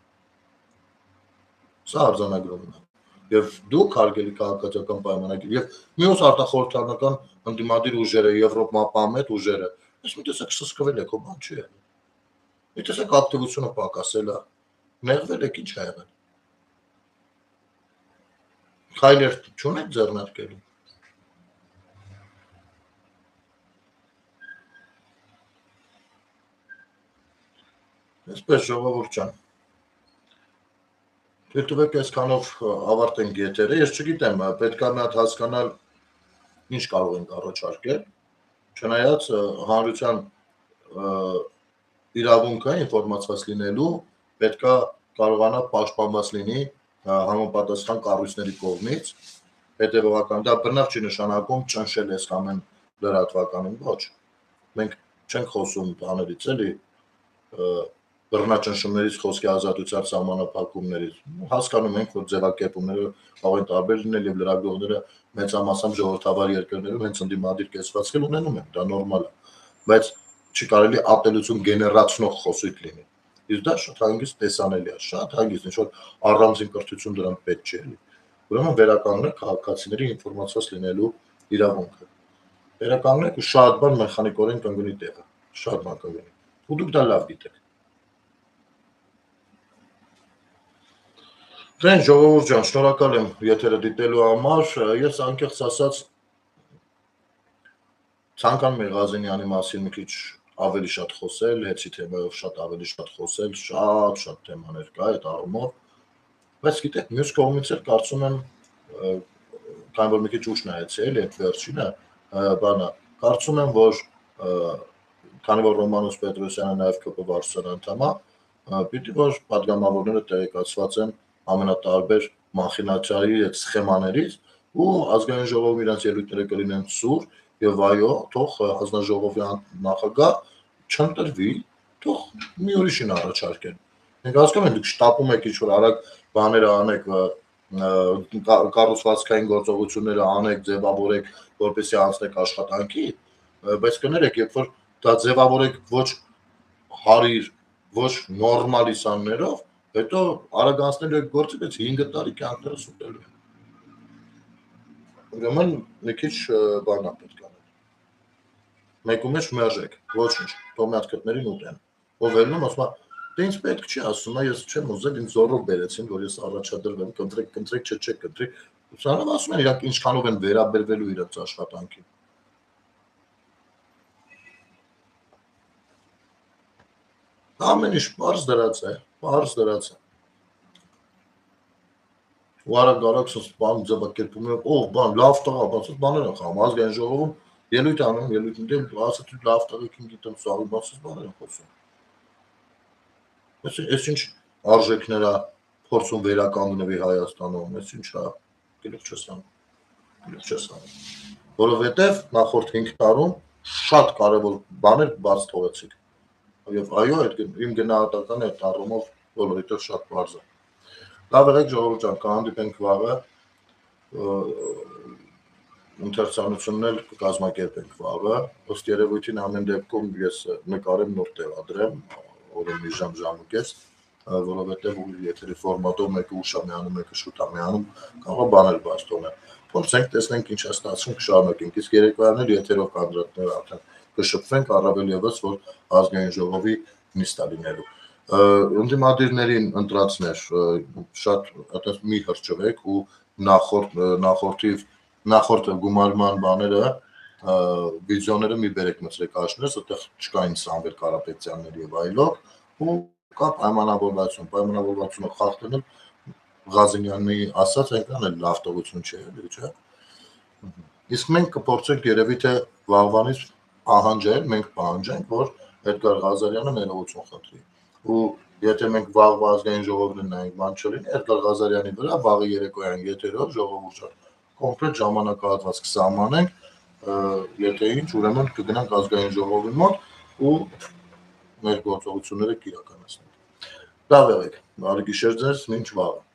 Սա արձանագրումն է։ Եվ դուք հարգելի քաղաքացիական պայմանագիր եւ մյուս արտախորհրդանական ընդդիմադիր ուժերը, Եվրոպամետ ուժերը, ես մի տեսակ սսկվել եք, բան չի եղել։ Մի տեսակ ակտիվությունը պակասել է, նեղվել եք, ինչ ա եղել։ Քայլեր չունեք ձեռնարկելու։ Այսպես ժողովուրդ ջան։ Դուք այսքանով ավարտենք եթերը, ես չգիտեմ, պետք է մի հատ հասկանալ ինչ կարող ենք առաջարկել, չնայած հանրության իրավունքը ինֆորմացված լինելու պետք է կարողանա պաշտպանված լինի համապատասխան կառույցների կողմից, հետևողական դա բնավ չի նշանակում ճնշել այս ամեն լրատվականին, ոչ, մենք չենք խոսում բաներից էլի բռնաճնշումներից խոսքի ազատության սահմանափակումներից հասկանում ենք, որ ձևակերպումները կարող են տարբեր լինել եւ լրագրողները մեծամասամբ ժողովրդավար երկրներում հենց ընդդիմադիր կեցվածքել ունենում են, դա նորմալ է, բայց չի կարելի ատելություն գեներացնող խոսույթ լինի։ Իսկ դա շատ հանգիստ տեսանելի է, շատ հանգիստ, ինչ որ առանձին կրթություն դրան պետք չէ էլի։ Ուրեմն վերականգնել քաղաքացիների ինֆորմացված լինելու իրավունքը։ Վերականգնեք ու շատ բան մեխանիկորեն կընկնի տեղը, շատ բան կընկնի։ Ու դուք դա լավ գիտեք։ Դեն ժողովուրդ ջան, շնորհակալ եմ եթերը դիտելու համար, ես անկեղծ ասած ցանկանում եմ Ղազենյանի մասին մի քիչ ավելի շատ խոսել, հեցի թեմայով շատ ավելի շատ խոսել, շատ թեմաներ կա այդ առումով, բայց գիտեք, մյուս կողմից էլ կարծում եմ, քանի որ մի քիչ ուշ նայեցի էլի այդ վերջինը, բանը, կարծում եմ, որ քանի որ Ռոմանոս Պետրոսյանը նաև ԿՊ վարչության անդամ է, պիտի որ պատգամավորները տեղեկացված են ամենատարբեր մախինացիայի այդ սխեմաներից ու ազգային ժողովը իրենց ելույթները կլինեն սուր եւ այո, թող հանձնաժողովի նախագահ չընտրվի, թող մի ուրիշին առաջարկեն։ Մենք հասկանում ենք, դուք շտապում եք ինչ-որ արագ բաները անեք, կառուցվածքային գործողությունները անեք, ձևավորեք, որպեսզի անցնեք աշխատանքի, բայց կներեք, երբ որ դա ձևավորեք ոչ հարիր, ոչ նորմալիսաններով, հետո արագ անցնելու եք գործի, բայց 5 տարի կյանքները սուտելու են։ Ուրեմն մի քիչ բան է պետք անել։ Մեկու մեջ մերժեք, ոչինչ, թող մի հատ գտներին ուտեն։ Ով ելնում ասում է, դե ինձ պետք չի, ասում է, ես չեմ ուզել, ինձ զորով բերեցին, որ ես առաջադրվեմ, կընտրեք, չէ, կընտրեք։ Ուսանով ասում են, իրանք ինչքանով են վերաբերվելու իրենց աշխատանքին։ Ամեն ինչ պարզ դրած է, պարզ դրած է։ Ու արագ սոս բան ձևակերպում է, ով բան, լավ տղա, բացած բաներ են խաղում, ազգային ժողովում ելույթ անում, ելույթ ասած լավ տղեկ գիտեմ, սաղի բացած բաներ են խոսում։ Այս ինչ արժեքներ է փորձում վերականգնվի Հայաստանում, այս ինչ է, գլուխ չես անում։ Որովհետև նախորդ 5 տարում շատ կարևոր բաներ բաց թողեցիք։ Եվ այո, իմ գնահատականը այդ առումով բոլորիդ շատ բարձ է։ Լավ եղեք ժողովուրդ ջան, կհանդիպենք վաղը, ընթերցանությունն էլ կկազմակերպենք վաղը, ըստ երևույթին ամեն դեպքում ես նկարեմ նոր տեղադրեմ, օրը մի ժամ-ժամուկես, որովհետև եթերի ֆորմատով մեկը ուշ է միանում, մեկը շուտ է միանում, կարող է բաներ բաց թողնել։ Փորձենք տեսնենք ինչ է ստացվում, կշարունակենք, իսկ երեկոյան էլ եթերով կանդրատներ արդեն կշփվենք, առավել ևս, որ ազգային ժողովի նիստ է լինելու։ Ընդդիմադիրներին ընտրածներ շատ այդպես մի հրճվեք ու նախորդ գումարման բաները վիդեոները մի բերեք մցրեք աշներս, այդտեղ չկային Սամվել Կարապետյանների եւ այլոք ու կա պայմանավորվածությունը խախտել Ղազենյանի ասած այնքան էլ լավ տողություն չէ, էլի չէ։ Իսկ մենք կփորձենք երևի թե վաղվանից պահանջել, մենք պահանջենք, որ Էդգար Ղազարյանը ներողություն խնդրի։ Ու եթե մենք վաղ ազգային ժողովին նայենք, բան չլինի, Էդգար Ղազարյանի վրա վաղը երեկոյան եթերով ժողովուրդ կոնկրետ ժամանակահատված կսահմանենք, եթե ինչ, ուրեմն կգնանք ազգային ժողովի մոտ ու մեր գործողությունները կիրականացնենք։ Լավ եղեք, բարի գիշեր ձեզ, մինչ վաղը։